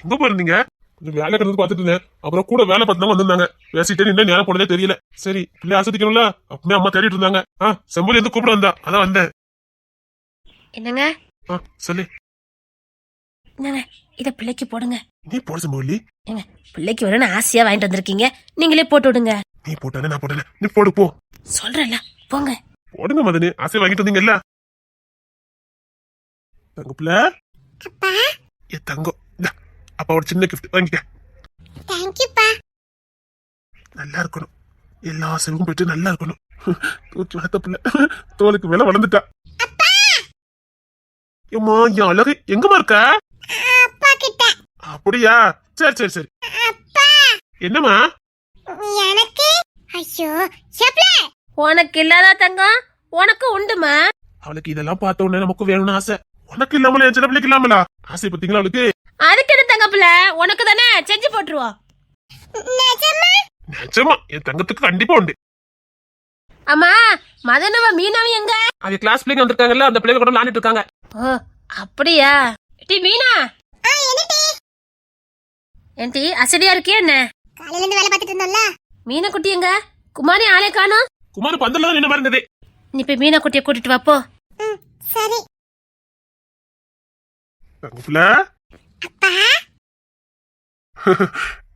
எங்க போயிருந்தீங்க? கொஞ்சம் வேலை கிடந்து பாத்துட்டு இருந்தேன், அப்புறம் கூட வேலை பார்த்தவங்க வந்திருந்தாங்க. பேசிட்டே நின்று நேரம் போனதே தெரியல. சரி பிள்ளை ஆசதிக்கணும்ல, அப்பவே அம்மா தேடிட்டு இருந்தாங்க. செம்பொலி இருந்து கூப்பிட வந்தா, அதான் வந்தேன். என்னங்க சொல்லு. என்னங்க இத பிள்ளைக்கு போடுங்க. நீ போட செம்பொலி. ஏங்க பிள்ளைக்கு வேணும்னு ஆசையா வாங்கிட்டு வந்திருக்கீங்க, நீங்களே போட்டு விடுங்க. நீ போட்டானே நான் போட்டேன், நீ போடு போ. சொல்றேன்ல போங்க. போடுங்க மதனி, ஆசை வாங்கிட்டு வந்தீங்கல்ல. தங்க பிள்ளை. அப்பா. ஏ தங்கம், அப்பா ஒரு சின்ன கிஃப்ட் வாங்கிக்க. தேங்க்யூப்பா. நல்லா இருக்கணும், எல்லா செல்வம் பெற்று நல்லா இருக்கணும். தூக்கி வளர்த்த பிள்ளை தோலுக்கு மேல வளர்ந்துட்டா. ஏம்மா என் அழகு எங்கம்மா இருக்க? அப்பா கிட்ட. அப்படியா, சரி சரி சரி. அப்பா. என்னம்மா? எனக்கு ஐயோ செப்ல உனக்கு இல்லாத தங்கம் உனக்கு உண்டுமா? அவளுக்கு இதெல்லாம் பார்த்த உடனே நமக்கு வேணும்னு ஆசை. உனக்கு இல்லாமல என் சின்ன பிள்ளைக்கு இல்லாமலா ஆசை பத்தீங்களா அவளுக்கு? அதுக்கு என்ன தங்க பிள்ளை, உனக்கு தானே செஞ்சு போட்டுருவோம். நிஜமா என் தங்கத்துக்கு கண்டிப்பா உண்டு. அம்மா மதனவ மீனாவும் எங்க? அவங்க கிளாஸ் பிள்ளைங்க வந்திருக்காங்கல்ல, அந்த பிள்ளைங்க கூட விளையாண்டுட்டு இருக்காங்க. ஓ அப்படியா? டி மீனா. ஏன்டி அசடியா இருக்கியா என்ன? காலையில இருந்து வேலை பார்த்துட்டு இருந்தோம்ல. மீனா குட்டி எங்க? குமாரி ஆளே காணோம். குமார் பந்தல தான் என்ன இருந்தது. நீ போய் மீனா குட்டியை கூட்டிட்டு வா போ. சரி. தங்க புள்ள. அப்பா.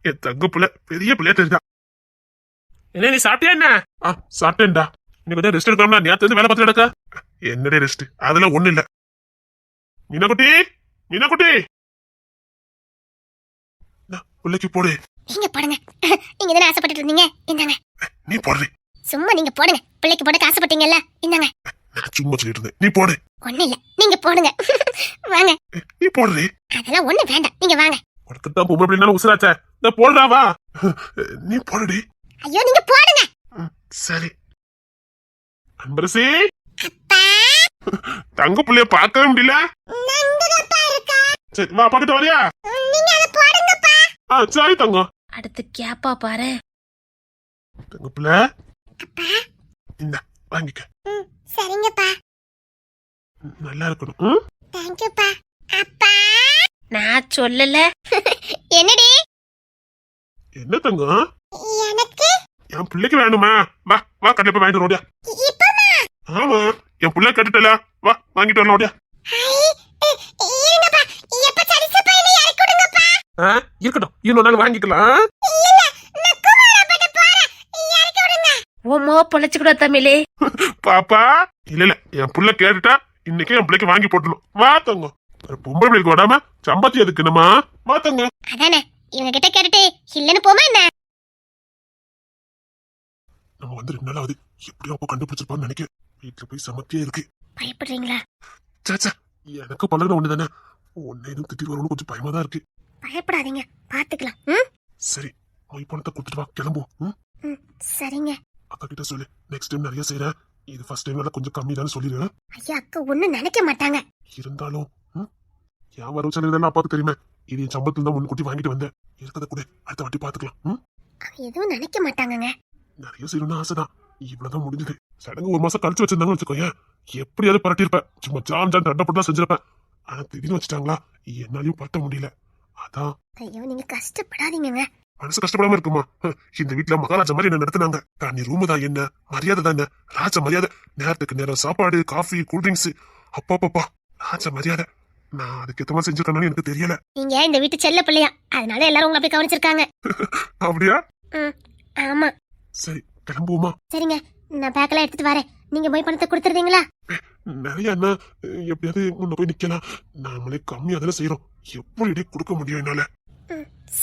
என் தங்க புள்ள பெரிய பிள்ளையா தெரிஞ்சா. என்ன நீ சாப்பிட்டியா என்ன? சாப்பிட்டேன்டா. நீ கொஞ்சம் ரெஸ்ட் எடுக்கணும்னா, நேத்து வந்து வேலை பார்த்து நடக்க. என்னடே ரெஸ்ட், அதெல்லாம் ஒண்ணு இல்ல. மீனாக்குட்டி, மீனாக்குட்டி, பிள்ளைக்கு போடு. நீங்க போடுங்க, நீங்க தானே ஆசைப்பட்டு இருந்தீங்க. இந்தாங்க. நீ போடுறி. சும்மா நீங்க போடுங்க, பிள்ளைக்கு போட ஆசைப்பட்டீங்கல்ல. இந்தாங்க. நான் சும்மா சொல்லிட்டு இருந்தேன், நீ போடு. ஒண்ணு இல்ல, நீங்க போடுங்க. வாங்க. நீ போடுறி. அதெல்லாம் ஒண்ணு வேண்டாம், நீங்க வாங்க. கொடுத்துட்டா பொம்பளை பிள்ளைனாலும் உசுராச்ச. நான் போடுறா வா. நீ போடுடி. ஐயோ நீங்க போடுங்க. சரி. அன்பரசி. அப்பா. தங்க புள்ளைய பார்க்கவே முடியல. நந்துடப்பா இருக்கா. சரி வா பக்கத்து வரியா? நீங்க அத போடுங்கப்பா. சரி தங்கம். அடுத்து கேப்பா பாரு. தங்க புள்ள. அப்பா. இந்த வாங்கிக்க. சரிங்கப்பா. நல்லா இருக்கணும். தேங்க்யூப்பா. அப்பா. நான் சொல்லல. என்னடி? என்ன தங்கம்? எனக்கு என் பிள்ளைக்கு வேணுமா? வா வா கடையில போய் வாங்கிட்டு வரோடியா. இப்பமா? ஆமா என் பிள்ளை கேட்டுட்டல, வா வாங்கிட்டு வரலாம் ஓடியா. இருங்கப்பா, எப்ப சரிசா பையில இறக்கி விடுங்கப்பா. இருக்கட்டும், இன்னொரு நாள் வாங்கிக்கலாம். இல்ல, நான் குமாரப்பட்ட போறேன், இறக்கி விடுங்க. ஓமோ பொளச்சுக்குடா தமிழே. பாப்பா இல்ல இல்ல, என் புள்ள கேட்டுட்டா இன்னைக்கு என் பிள்ளைக்கு வாங்கி போட்டணும். வா தங்கம். பொம்பளை பிள்ளைக்கு விடாம சம்பாத்தி எதுக்கு நம்ம? வா தங்கம். அதானே இவங்க கிட்ட கேட்டுட்டு இல்லன்னு போமா என்ன? நம்ம வந்து 2 நாளாவது எப்படியோ அப்போ கண்டுபிடிச்சிருப்பான்னு நினைக்கிறேன். வீட்டுல போய் சமத்தியே இருக்கு. பயப்படுறீங்களா? சாச்சா எனக்கு பழகின ஒண்ணு தானே, ஒன்னு எதுவும் திட்டிட்டு வரணும்னு கொஞ்சம் பயமா தான் இருக்கு. பயப்படாதீங்க, பாத்துக்கலாம். சரி மொய் பணத்தை கொடுத்துட்டு வா, கிளம்புவோம். சரிங்க. அக்கா கிட்ட சொல்லு, நெக்ஸ்ட் டைம் நிறைய செய்யறேன், இது ஃபர்ஸ்ட் டைம் கொஞ்சம் கம்மி தான் சொல்லிடு. ஐயா அக்கா ஒண்ணும் நினைக்க மாட்டாங்க. இருந்தாலும் என் வரவு செலவு அப்பாவுக்கு தெரியுமே, இது என் சம்பளத்துல தான் முன்கூட்டி வாங்கிட்டு வந்தேன். இருக்கத கூட அடுத்த வாட்டி பாத்துக்கலாம். எதுவும் நினைக்க மாட்டாங்கங்க. நிறைய செய்யணும்னு ஆசைதான், இவ்வளவுதான் முடிஞ்சது. சடங்கு 1 மாசம் கழிச்சு வச்சிருந்தாங்கன்னு வச்சுக்கோங்க, எப்படியாவது பரட்டியிருப்பேன். சும்மா ஜாம் தண்டப்பட்டு தான் செஞ்சிருப்பேன். ஆனா திடீர்னு வச்சுட்டாங்களா, என்னாலையும் பரட்ட முடியல. அதான். ஐயோ நீங்க கஷ்டப்படாதீங்க. மனசு கஷ்டப்படாம இருக்குமா? இந்த வீட்டுல மகாராஜா மாதிரி என்ன நடத்தினாங்க. தனி ரூமு தான் என்ன, மரியாதை தான் என்ன, ராஜ மரியாதை. நேரத்துக்கு நேரம் சாப்பாடு, காஃபி, கூல்ட்ரிங்க்ஸ், அப்பா ராஜ மரியாதை. நான் அதுக்கு எத்தமா செஞ்சிருக்கேன்னு எனக்கு தெரியல. நீங்க இந்த வீட்டு செல்ல பிள்ளையா, அதனால எல்லாரும் உங்களை அப்படி கவனிச்சிருக்காங்க. அப்படியா? ஆமா. சரி கிளம்புவோமா? சரிங்க, நான் பேக்கெல்லாம் எடுத்துட்டு வரேன். நீங்க போய் பணத்தை கொடுத்துருவீங்களா? நிறைய என்ன, எப்படியாவது முன்ன போய் நிக்கலாம். நாமளே கம்மியா தானே செய்யறோம், எப்படி கொடுக்க முடியும் என்னால.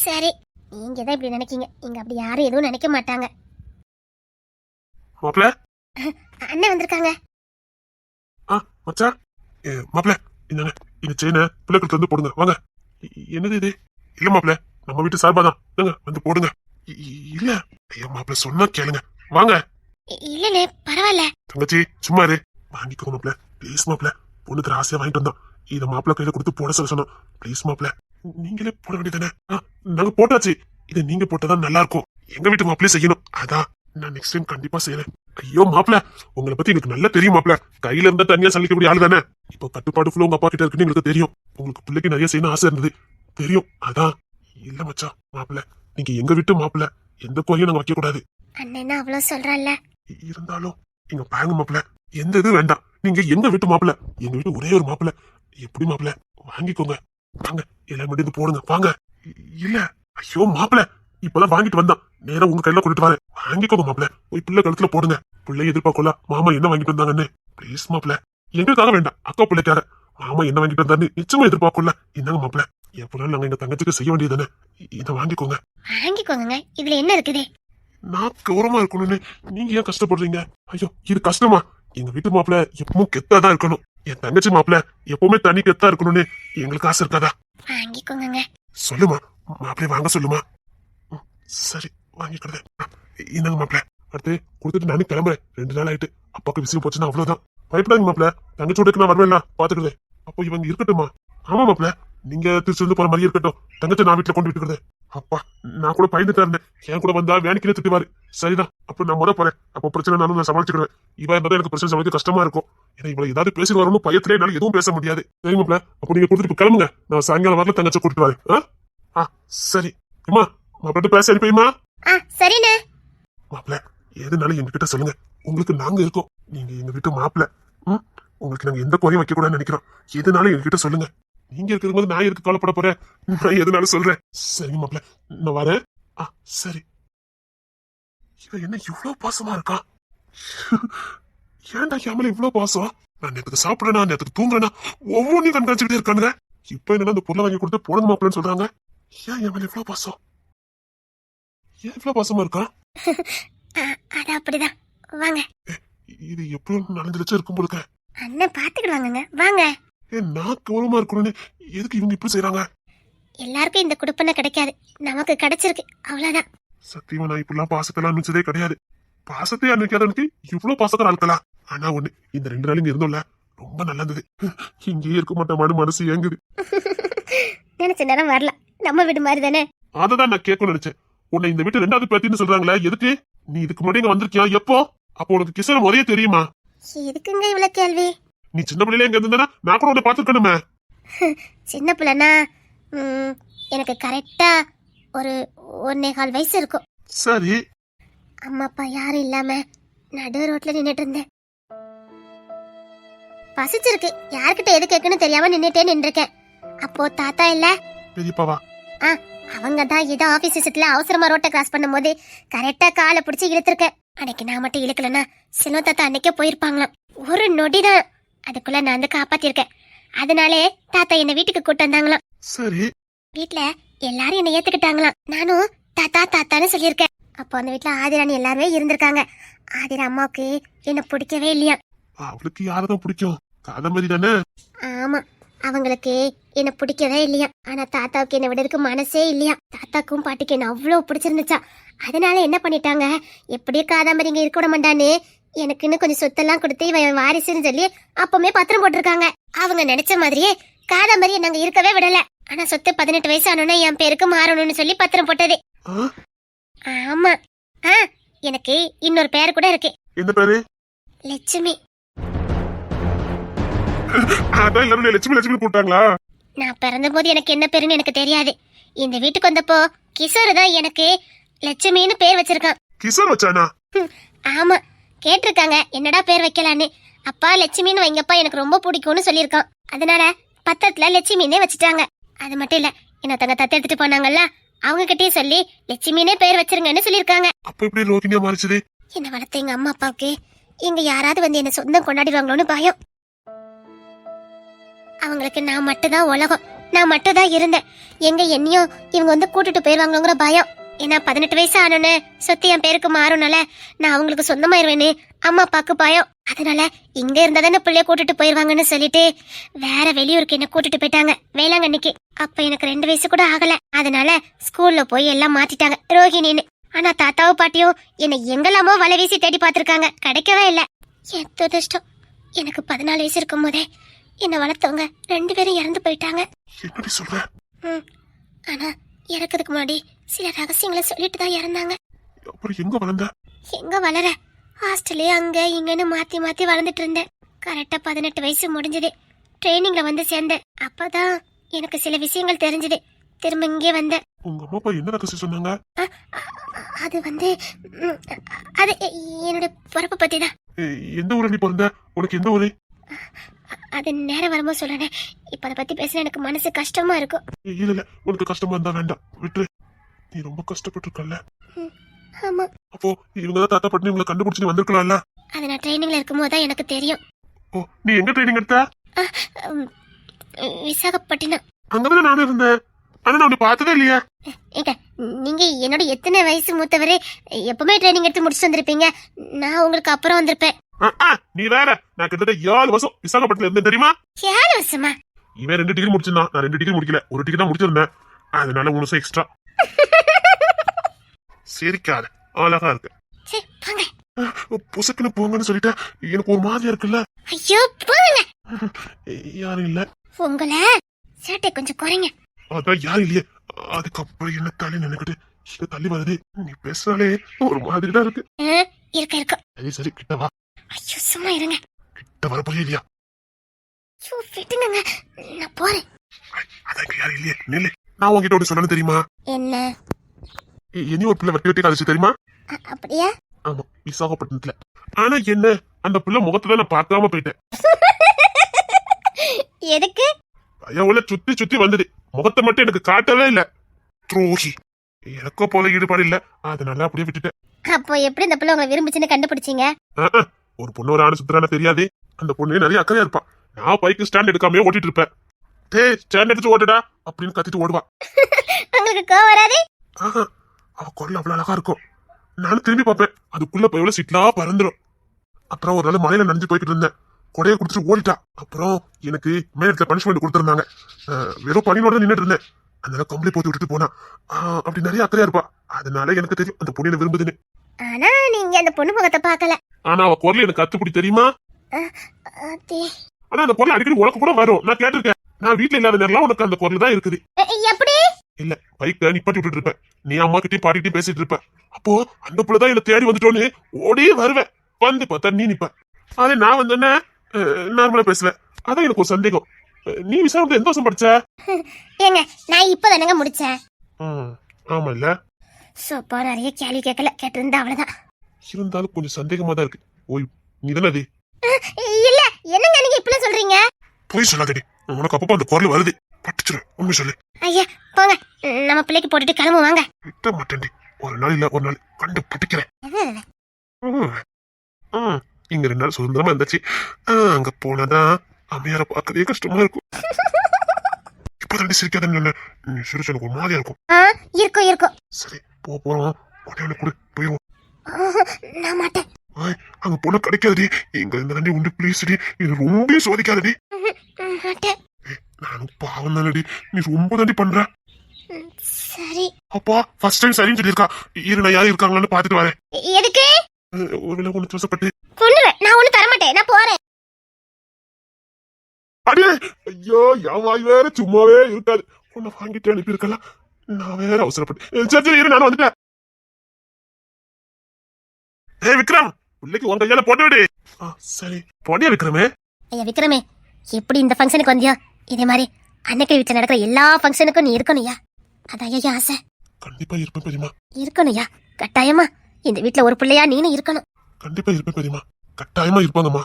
சரி, நீங்க தான் இப்படி நினைக்கீங்க, இங்க அப்படி யாரும் எதுவும் நினைக்க மாட்டாங்க. மாப்பிள அண்ணன் வந்திருக்காங்க. மச்சா மாப்பிள, இந்தாங்க இந்த செயினை பிள்ளைகளுக்கு வந்து போடுங்க வாங்க. என்னது இது? இல்ல மாப்பிள, நம்ம வீட்டு சார்பாதான், வந்து போடுங்க. இல்ல ஐயா மாப்பிள சொன்னா கேளுங்க, வாங்க. இல்ல பரவாயில்ல தங்கச்சி சும்மா இரு, வாங்கிக்கோ மாப்பிள ப்ளீஸ். மாப்பிள பொண்ணுக்கு ஆசையா வாங்கிட்டு வந்தோம், இத மாப்பிள கையில கொடுத்து போட சொல்ல சொன்னோம். ப்ளீஸ் மாப்பிள. நீங்களே போட வேண்டியதானே? நாங்க போட்டாச்சு. இதை நீங்க போட்டதான் நல்லா இருக்கும். எங்க வீட்டு மாப்பிள்ளையே செய்யணும். அதான் நான் நெக்ஸ்ட் டைம் கண்டிப்பா செய்யறேன். ஐயோ மாப்பிள்ள, உங்களை பத்தி எனக்கு நல்லா தெரியும் மாப்பிள்ள. கையில இருந்தா தனியா சலிக்கக்கூடிய ஆளு தானே. இப்போ கட்டுப்பாடு ஃபுல்லா உங்க அப்பா கிட்ட இருக்குன்னு எங்களுக்கு தெரியும். உங்களுக்கு பிள்ளைக்கு நிறைய செய்யணும் ஆசை இருந்தது தெரியும். அதான் இல்ல மச்சான், மாப்பிள்ள நீங்க எங்க வீட்டு மாப்பிள்ள, எந்த கோயிலும் நாங்க வைக்க கூடாது. அண்ணன் அவ்வளவு சொல்றான்ல. இருந்தாலும் நீங்க பாருங்க மாப்பிள்ள, எந்த இது வேண்டாம். நீங்க எங்க வீட்டு மாப்பிள்ள, எங்க வீட்டு ஒரே ஒரு மாப்பிள்ள. எப்படி மாப்பிள்ள வாங்கிக்கோங்க. வாங்க எல்லாம் முடிந்து போடுங்க வாங்க. இல்ல ஐயோ மாப்பிள்ள, இப்பதான் வாங்கிட்டு வந்தான். நேரம் உங்க கையில கொண்டுட்டு வரேன். வாங்கிக்கோங்க மாப்பிள்ள, போய் பிள்ளை கழுத்துல போடுங்க. பிள்ளை எதிர்பார்க்கல மாமா என்ன வாங்கிட்டு வந்தாங்கன்னு. ப்ளீஸ் மாப்பிள்ள, எங்களுக்காக வேண்டாம், அக்கா பிள்ளைக்காக. மாமா என்ன வாங்கிட்டு வந்தாருன்னு நிச்சயமா எதிர்பார்க்கல. என்னங்க மாப்பிள்ள, எப்படினாலும் நாங்க எங்க தங்கச்சிக்கு செய்ய வேண்டியதானே. இதை வாங்கிக்கோங்க. வாங்கிக்கோங்க, இதுல என்ன இருக்குது? நான் கௌரவமா இருக்கணும்னு நீங்க ஏன் கஷ்டப்படுறீங்க? ஐயோ இது கஷ்டமா? எங்க வீட்டு மாப்பிள்ள எப்பவும் கெத்தாதான் இருக்கணும். என் தங்கச்சி மாப்பிள்ள எப்பவுமே தனி கெத்தா இருக்கணும்னு எங்களுக்கு ஆசை இருக்காதா? வாங்கிக்கோங்க. சொல்லுமா மாப்பிள்ளைய வாங்க சொல்லுமா. சரி வாங்கிக்கிறது. என்னங்க மாப்பிள்ள, அடுத்து கொடுத்துட்டு நானே கிளம்புறேன். 2 நாள் ஆயிட்டு. அப்பாக்கு விஷயம் போச்சுன்னா அவ்வளவுதான். பயப்படாதீங்க மாப்பிள்ள, தங்கச்சோடக்கு நான் வருவேன் பாத்துக்கிறேன். அப்போ இவங்க இருக்கட்டுமா? ஆமா மாப்பிள்ள, நீங்க திருச்சி வந்து போற மாதிரி இருக்கட்டும். தங்கச்சி நான் வீட்டுல கொண்டு விட்டுக்கிறேன். அப்பா நான் கூட பயந்துட்டா இருந்தேன். என் கூட வந்தா வேணிக்கிலே திட்டுவாரு. சரிதான், அப்ப நான் முத போறேன். அப்போ பிரச்சனை நான் சமாளிச்சுக்கிறேன். இவ இருந்தாலும் எனக்கு பிரச்சனை சமாளிக்க கஷ்டமா இருக்கும். ஏன்னா இவ்வளவு ஏதாவது பேசி வரணும் பயத்திலே என்னால எதுவும் பேச முடியாது. சரி மாப்பிள்ள, அப்போ நீங்க கொடுத்துட்டு கிளம்புங்க. நான் சாயங்காலம் வரல தங்கச்சி கூட்டிட்டு வரேன். சரி அம்மா, மாப்பிள்ள பேச அனுப்பியுமா? சரிண்ணே. மாப்பிள்ள எதுனாலும் எங்ககிட்ட சொல்லுங்க. உங்களுக்கு நாங்க இருக்கோம். நீங்க எங்க வீட்டு மாப்பிள்ள. உங்களுக்கு நாங்க எந்த குறையும் வைக்க கூடாதுன்னு நினைக்கிறோம். எதுனாலும் எங்ககிட்ட சொல்லுங்க. நீங்க இருக்கும்போது நான் எதுக்கு கவலைப்பட போறேன்? நான் எதுனாலும் சொல்றேன். சரி மாப்பிள்ள, நான் வரேன். சரி. இவன் என்ன இவ்வளவு பாசமா இருக்கா? ஏன்டா கேமல இவ்வளவு பாசம்? நான் நேத்துக்கு சாப்பிடறேனா, நேத்துக்கு தூங்குறேனா, ஒவ்வொன்றையும் கண்காணிச்சுக்கிட்டே இருக்கானுங்க. இப்ப என்னன்னா அந்த பொருளை வாங்கி கொடுத்து போனது மாப்பிள்ளன்னு சொல்றாங்க. ஏன் என் மேல இவ்வளவு பாசம்? ஏன் இவ்வளவு பாசமா இருக்கான்? அது அப்படிதான். வாங்க. இது எப்படியும் 4 லட்சம் இருக்கும் போலுக்க. அண்ணன் பாத்துக்கிடுவாங்க. வாங்க. நான் கௌரவமா இருக்கணும்னு எதுக்கு இவங்க இப்படி செய்யறாங்க? எல்லாருக்கும் இந்த குடுப்பனை கிடைக்காது, நமக்கு கிடைச்சிருக்கு, அவ்வளவுதான். சத்தியமா நான் இப்படிலாம் பாசத்தெல்லாம் அனுப்பிச்சதே கிடையாது. பாசத்தை அனுப்பிக்காதவனுக்கு இவ்வளவு பாசத்தை அழுக்கலாம். ஆனா ஒண்ணு, இந்த 2 நாள் இங்க இருந்தோம்ல, ரொம்ப நல்லா இருந்தது. இங்கேயே இருக்க மாட்டோமான்னு மனசு ஏங்குது. நினைச்ச நேரம் வரல, நம்ம வீடு மாதிரி தானே. அததான் நான் கேட்கணும்னு நினைச்சேன். உன்னை இந்த வீட்டு 2வது பேத்தின்னு சொல்றாங்களே, எதுக்கு? நீ இதுக்கு முன்னாடி இங்க வந்திருக்கியா? எப்போ? அப்போ உனக்கு கிஷன் முறையே தெரியுமா? எதுக்குங்க இவ்வளவு கேள்வி? நீ சின்ன பிள்ளைல எங்க இருந்தா நான் கூட உன்னை பாத்துக்கணுமே. சின்ன பிள்ளைனா எனக்கு கரெக்டா ஒரு 1.25 வயசு இருக்கும். சரி. அம்மா அப்பா யாரும் இல்லாம நடு ரோட்ல நின்னுட்டு இருந்தேன். பசிச்சிருக்கு, யார்கிட்ட எது கேட்கணும் தெரியாம நின்னுட்டேன். அப்போ தாத்தா இல்ல, பெரியப்பாவா? அவங்க தான் ஏதோ ஆபீஸ் விஷயத்துல அவசரமா ரோட்டை கிராஸ் பண்ணும்போது கரெக்டா காலை பிடிச்சி இழுத்துருக்கேன். அன்னைக்கு நான் மட்டும் இழுக்கலன்னா சிலோ தாத்தா அன்னைக்கே போயிருப்பாங்களாம். ஒரு நொடிதான், அதுக்குள்ள நான் வந்து காப்பாத்திருக்கேன். அதனாலே தாத்தா என்ன வீட்டுக்கு கூட்டு வந்தாங்களாம். சரி. வீட்டுல எல்லாரும் என்ன ஏத்துக்கிட்டாங்களாம். நானும் தாத்தா தாத்தான்னு சொல்லியிருக்கேன். அப்போ அந்த வீட்டுல ஆதிராணி எல்லாருமே இருந்திருக்காங்க. ஆதிரா அம்மாவுக்கு என்ன பிடிக்கவே இல்லையா. அவளுக்கு யாரதான் பிடிக்கும்? காதம்பரி தானே? ஆமா, அவங்களுக்கு என்ன பிடிக்கவே இல்லையா. ஆனா தாத்தாவுக்கு என்ன விட இருக்கு மனசே இல்லையா. தாத்தாக்கும் பாட்டிக்கு என்ன அவ்வளவு பிடிச்சிருந்துச்சா. அதனால என்ன பண்ணிட்டாங்க, எப்படியே காதாம்பரி இங்க இருக்க விட மாட்டான்னு எனக்குன்னு கொஞ்சம் சொத்தெல்லாம் கொடுத்து இவன் வாரிசுன்னு சொல்லி அப்பவுமே பத்திரம் போட்டிருக்காங்க. அவங்க நினைச்ச மாதிரியே காதாம்பரி நாங்க இருக்கவே விடல. ஆனா சொத்து 18 வயசு ஆனோன்னா என் பேருக்கு மாறணும்னு சொல்லி பத்திரம் போட்டது. ஆமா. எனக்கு இன்னொரு பேரு கூட இருக்கு. என்ன பேரு? லட்சுமி. அதான் எல்லாரும் லட்சுமி லட்சுமி கூப்பிட்டாங்களா? நான் பிறந்த போது எனக்கு என்ன பேருன்னு எனக்கு தெரியாது. இந்த வீட்டுக்கு வந்தப்போ கிஷோர் தான் எனக்கு லட்சுமின்னு பேர் வச்சிருக்கான். கிஷோர் வச்சானா? ஆமா, கேட்டிருக்காங்க என்னடா பேர் வைக்கலான்னு. அப்பா லட்சுமின்னு வைங்கப்பா, எனக்கு ரொம்ப பிடிக்கும்னு சொல்லியிருக்கான். அதனால பத்திரத்துல லட்சுமின்னே வச்சுட்டாங்க. அது மட்டும் இல்ல, இன்னொருத்தங்க தத்து எடுத்துட்டு போனாங்கல்ல, அவங்க கிட்டே சொல்லி லட்சுமினே பேர் வச்சிருங்கன்னு சொல்லியிருக்காங்க. அப்ப எப்படி ரோகிணியா மாறிச்சது? என்ன வளர்த்த எங்க அம்மா அப்பாவுக்கு இங்க யாராவது வந்து என்ன சொந்தம் கொண்டாடிடுவாங்களோன்னு பயம். அவங்களுக்கு நான் மட்டும்தான் உலகம், நான் மட்டும் தான் இருந்தேன். எங்க என்னையும் இவங்க வந்து கூட்டிட்டு போயிருவாங்களோங்கிற பயம். ஏன்னா 18 வயசு ஆனோன்னு சொத்து என் பேருக்கு மாறும்னால நான் அவங்களுக்கு சொந்தமாயிருவேன்னு அம்மா அப்பாவுக்கு பயம். அதனால இங்க இருந்தாதானே பிள்ளைய கூட்டிட்டு போயிருவாங்கன்னு சொல்லிட்டு வேற வெளியூருக்கு என்ன கூட்டிட்டு போயிட்டாங்க, வேளாங்கண்ணிக்கு. அப்ப எனக்கு 2 வயசு கூட ஆகல. அதனால ஸ்கூல்ல போய் எல்லாம் மாத்திட்டாங்க ரோஹிணின்னு. ஆனா தாத்தாவும் பாட்டியும் என்னை எங்கெல்லாமோ வலை வீசி தேடி பார்த்திருக்காங்க, கிடைக்கவே இல்லை. என் துரஷ்டம், எனக்கு 14 வயசு இருக்கும் போதே என்ன வளர்த்தவங்க 2 பேரும் இறந்து போயிட்டாங்க. என்னடி சொல்ற? ஆனா இறக்கிறதுக்கு முன்னாடி சில ரகசியங்களை சொல்லிட்டு தான் இறந்தாங்க. அப்புறம் எங்க வளர்ந்த? எங்க வளர, ஹாஸ்டலே அங்க இங்கன்னு மாத்தி மாத்தி வளர்ந்துட்டு இருந்தேன். கரெக்டா 18 வயசு முடிஞ்சது. ட்ரைனிங்ல வந்து சேர்ந்தேன். அப்பதான் எனக்கு சில விஷயங்கள் தெரிஞ்சது. திரும்ப இங்கே வந்தேன். உங்க அம்மா அப்பா என்ன ரகசியம் சொன்னாங்க? அது வந்து அது என்னோட பிறப்பை பத்தி தான். எந்த ஊர்ல நீ பிறந்த? உனக்கு எந்த ஊரு? அது நேரம் வரும்போது சொல்லணும். இப்ப அதை பத்தி பேச எனக்கு மனசு கஷ்டமா இருக்கும். இல்ல இல்ல, உனக்கு கஷ்டமா இருந்தா வேண்டாம், விட்டு. நீ ரொம்ப கஷ்டப்பட்டிருக்கல. ஆமா. அப்போ இவங்கதான் தாத்தா பட்டு இவங்களை கண்டுபிடிச்சு நீ வந்திருக்கலாம்ல. அது நான் ட்ரைனிங்ல இருக்கும்போது தான் எனக்கு தெரியும். ஓ, நீ எங்க ட்ரைனிங் எடுத்த? விசாகப்பட்டினம். அங்கதான் நானும் இருந்தேன். ஆனா நான் உன்னை பார்த்ததே இல்லையா? ஏங்க, நீங்க என்னோட எத்தனை வயசு மூத்தவரே, எப்பவுமே ட்ரைனிங் எடுத்து முடிச்சுட்டு வந்திருப்பீங்க. நான் உங்களுக்கு அப்புறம் வந்திருப்பேன். நீ வேற. நான் கிட்டத்தட்ட 7 வருஷம் விசாகப்பட்டினம் இருந்தேன் தெரியுமா? 7 வருஷமா? இவன் 2 டிகிரி முடிச்சிருந்தான். நான் 2 டிகிரி முடிக்கல, 1 டிகிரி தான் முடிச்சிருந்தேன். அதனால 3 வருஷம் எக்ஸ்ட்ரா. சிரிக்காத, அழகா இருக்கு. சரி வாங்க. புசக்குன்னு போங்கன்னு சொல்லிட்டா எனக்கு ஒரு மாதிரியா இருக்குல்ல. ஐயோ போங்க. யாரும் இல்ல. உங்களை சேட்டை கொஞ்சம் குறைங்க. அதான் யாரும் இல்லையே. அதுக்கப்புறம் என்ன தள்ளி நினைக்கிட்டு இங்க தள்ளி வருது. நீ பேசுறாலே ஒரு மாதிரி தான் இருக்கு. இருக்க. சரி சரி, கிட்ட வா. ஐயோ சும்மா இருங்க. கிட்ட வர போறியா இல்லையா? ஐயோ விட்டுங்க, நான் போறேன். அதான் யாரும் இல்லையே, நில்லு. நான் உங்ககிட்ட ஒரு சொல்லணும் தெரியுமா? என்ன? இனி ஒரு பிள்ளை வெட்டி வெட்டி கதைச்சு தெரியுமா? அப்படியா? ஆமா, விசாகப்பட்டினத்துல. ஆனா என்ன, அந்த பிள்ளை முகத்தை நான் பார்க்காம போயிட்டேன். எதுக்கு? ஐயாவுல சுத்தி சுத்தி வந்தது. முகத்தை மட்டும் எனக்கு காட்டவே இல்ல. துரோகி. எனக்கோ போல ஈடுபாடு இல்ல, அதனால அப்படியே விட்டுட்டேன். அப்போ எப்படி இந்த பிள்ளை உங்களை விரும்பிச்சுன்னு கண்டுபிடிச்சீங்க? ஒரு பொண்ணு ஒரு ஆணு சுத்துறான தெரியாது. அந்த பொண்ணு நிறைய அக்கறையா இருப்பா. நான் பைக்கு ஸ்டாண்ட் எடுக்காம ஓட்டிட்டு இருப்பேன். டேய் ஸ்டாண்ட் எடுத்து ஓட்டுடா அப்படின்னு கத்திட்டு ஓடுவா. உங்களுக்கு கோவம் வராது? அவ குரல் அவ்வளவு அழகா இருக்கும். நானும் திரும்பி பார்ப்பேன், அதுக்குள்ள போய் சிட்லா பறந்துடும். அப்புறம் ஒரு நாள் மலையில நனைஞ்சு போய்கிட்டு இருந்தேன். கொடையை குடிச்சிட்டு ஓடிட்டா. அப்புறம் எனக்கு மேலத்துல பனிஷ்மெண்ட் கொடுத்துருந்தாங்க. வெறும் பனியோட நின்றுட்டு இருந்தேன். அதனால கம்பளி போட்டு விட்டுட்டு போனா. அப்படி நிறைய அக்கறையா இருப்பா. அதனால எனக்கு தெரியும் அந்த பொண்ணு என்ன விரும்புதுன்னு. ஆனா நீங்க அந்த பொண்ணு முகத்தை பார்க்கல. ஆனா அவ குரல் எனக்கு அத்துப்படி தெரியுமா? ஆனா அந்த குரல் அடிக்கடி உனக்கு கூட வரும், நான் கேட்டிருக்கேன். நான் வீட்டுல இல்லாத நேரம் உனக்கு அந்த குரல் தான் இருக்குது. எப்படி? இல்ல, பைக்க நிப்பாட்டி விட்டுட்டு இருப்பேன். நீ அம்மா கிட்டயும் பாட்டிகிட்டயும் பேசிட்டு இருப்ப. அப்போ அந்த புள்ளதான் என்ன தேடி வந்துட்டோன்னு ஓடியே வருவேன். வந்து பார்த்தா நீ நிப்ப. அதே நான் வந்தேன்னா நார்மலா பேசுவேன். அதான் எனக்கு ஒரு சந்தேகம். நீ விசாரணை எந்த வருஷம் படிச்ச? ஏங்க நான் இப்பதானங்க முடிச்சேன். ஆமா இல்ல. சோப்பா நிறைய கேள்வி கேட்டிருந்தா அவ்வளவுதான். இருந்தாலும் கொஞ்சம் சந்தேகமா தான் இருக்கு. ஓய், நீ தானே அது? இல்ல, என்னங்க நீங்க இப்படி சொல்றீங்க? போய் சொல்லாதடி. உனக்கு அப்பப்போ அந்த குரல் வருது. பட்டுச்சுரு, உண்மை சொல்லு. ஐயா போங்க, நம்ம பிள்ளைக்கு போட்டுட்டு கிளம்பு வாங்க. விட்ட மாட்டேன்டி. ஒரு நாள் இல்ல ஒரு நாள் கண்டு பிடிக்கிறேன். இங்க 2 நாள் சுதந்திரமா இருந்துச்சு. அங்க போனாதான் அம்மையார பார்க்கவே கஷ்டமா இருக்கும். இப்பதான் சிரிக்காத சிரிச்சு எனக்கு ஒரு மாதிரியா இருக்கும். இருக்கும். சரி போறோம். உடனே கூட போயிடுவோம். நான் மாட்டேன். அங்க போன கிடைக்காதடி. இங்க இருந்தாண்டி உண்டு பிளீஸ்டி. இது ரொம்ப சோதிக்காதடி. மாட்டேன். நானும் பாவம் தானடி. நீ ரொம்ப தாண்டி பண்ற. சரி. அப்பா ஃபர்ஸ்ட் டைம் சரின்னு சொல்லியிருக்கா. இரு நான் யாரும் இருக்காங்களான்னு பாத்துட்டு வரேன். எதுக்கு? ஒருவேளை ஒண்ணு தோசப்பட்டு கொன்னுவேன். நான் ஒண்ணு தர மாட்டேன், நான் போறேன். அடியே, ஐயோ என் வாய் வேற சும்மாவே இருக்காது. உன்னை வாங்கிட்டு அனுப்பி இருக்கலாம். நான் வேற அவசரப்பட்டு. சரி இரு, நானும் வந்துட்டேன். விக்ரம், பிள்ளைக்கு உன் கையால போட்டு விடு. சரி போடியா விக்ரமே. ஐயா விக்ரமே, எப்படி இந்த ஃபங்க்ஷனுக்கு வந்தியா? இதே மாதிரி அன்னைக்கு வீட்டுல நடக்கிற எல்லா ஃபங்க்ஷனுக்கும் நீ இருக்கணும்யா. அதான் ஐயா ஆசை. கண்டிப்பா இருப்பேன் பெரியமா. இருக்கணும்யா, கட்டாயமா. இந்த வீட்டுல ஒரு பிள்ளையா நீனும் இருக்கணும். கண்டிப்பா இருப்பேன் பெரியமா. கட்டாயமா இருப்பாங்கம்மா.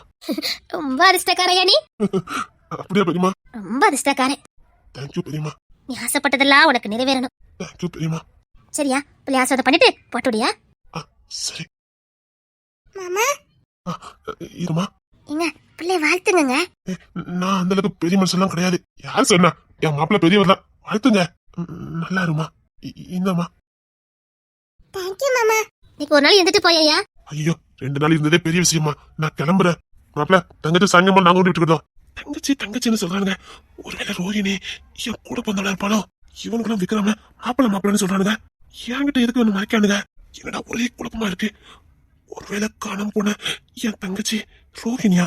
ரொம்ப அதிர்ஷ்டக்காரையா நீ. அப்படியே பெரியமா. ரொம்ப அதிர்ஷ்டக்காரன். தேங்க்யூ பெரியமா. நீ ஆசைப்பட்டதெல்லாம் உனக்கு நிறைவேறணும். தேங்க்யூ பெரியமா. சரியா, பிள்ளை ஆசை பண்ணிட்டு போட்டுடியா. சரி மாமா. இருமா. எங்க பிள்ளை வாழ்த்துங்க. நான் அந்த அளவுக்கு பெரிய மனுஷன் கிடையாது. யார் சொன்னா? என் மாப்பிள்ள பெரியவர் தான். வாழ்த்துங்க. நல்லா இருமா. இந்தம்மா. தேங்க்யூ மாமா. நீக்கு ஒரு நாள் இருந்துட்டு போயா? ஐயோ 2 நாள் இருந்ததே பெரிய விஷயமா. நான் கிளம்புறேன். மாப்பிள்ள தங்கச்சி சாயங்காலம் நாங்க விட்டுக்கிட்டோம். தங்கச்சின்னு சொல்றானுங்க. ஒருவேளை ரோஹிணி என் கூட பிறந்தவளா இருப்பானோ? இவனுக்குலாம் விக்ரம மாப்பிள்ளன்னு சொல்றானுங்க. என்கிட்ட எதுக்கு ஒண்ணு மறைக்கானுங்க? என்னடா ஒரே குழப்பமா இருக்கு. ஒருவேளை காணாம போன என் தங்கச்சி ரோஹிணியா?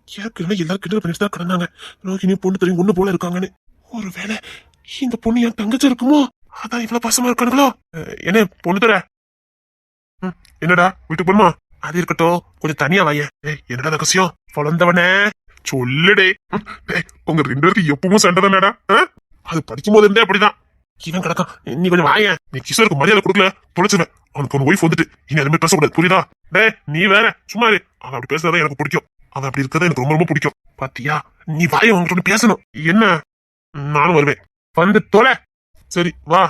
ஏற்கனவே எல்லாரும் கிட்ட பண்ணிட்டு தான் கிடந்தாங்க. ரோஹிணி பொண்ணு தெரியும் ஒண்ணு போல இருக்காங்கன்னு. ஒருவேளை இந்த பொண்ணு என் தங்கச்சி இருக்குமோ? அதான் இவ்வளவு பாசமா இருக்கானுங்களோ? என்ன பொண்ணு தர? என்னடா வீட்டுக்கு போணுமா? அது இருக்கட்டும், கொஞ்சம் தனியா வாயேன். என்னடா ரகசியம்? பொழந்தவனே சொல்லுடே. உங்க ரெண்டு பேருக்கு எப்பவும் சண்டை தானடா? அது படிக்கும் போது இருந்தே அப்படிதான். இவன் கிடக்கான், நீ கொஞ்சம் வாயேன். நீ கிஷோருக்கு மரியாதை கொடுக்கல தொலைச்சுவேன். அவனுக்கு ஒரு ஒய்ஃப் வந்துட்டு இனி அதுமே பேசக்கூடாது, புரியுதா? நீ வேற சும்மா இரு. அவன் அப்படி பேசுறதா எனக்கு பிடிக்கும். அவன் அப்படி இருக்கிறதா எனக்கு ரொம்ப ரொம்ப பிடிக்கும். பாத்தியா, நீ வாய உங்ககிட்ட பேசணும். என்ன? நானும் வருவேன். வந்து தொலை. சரி வா.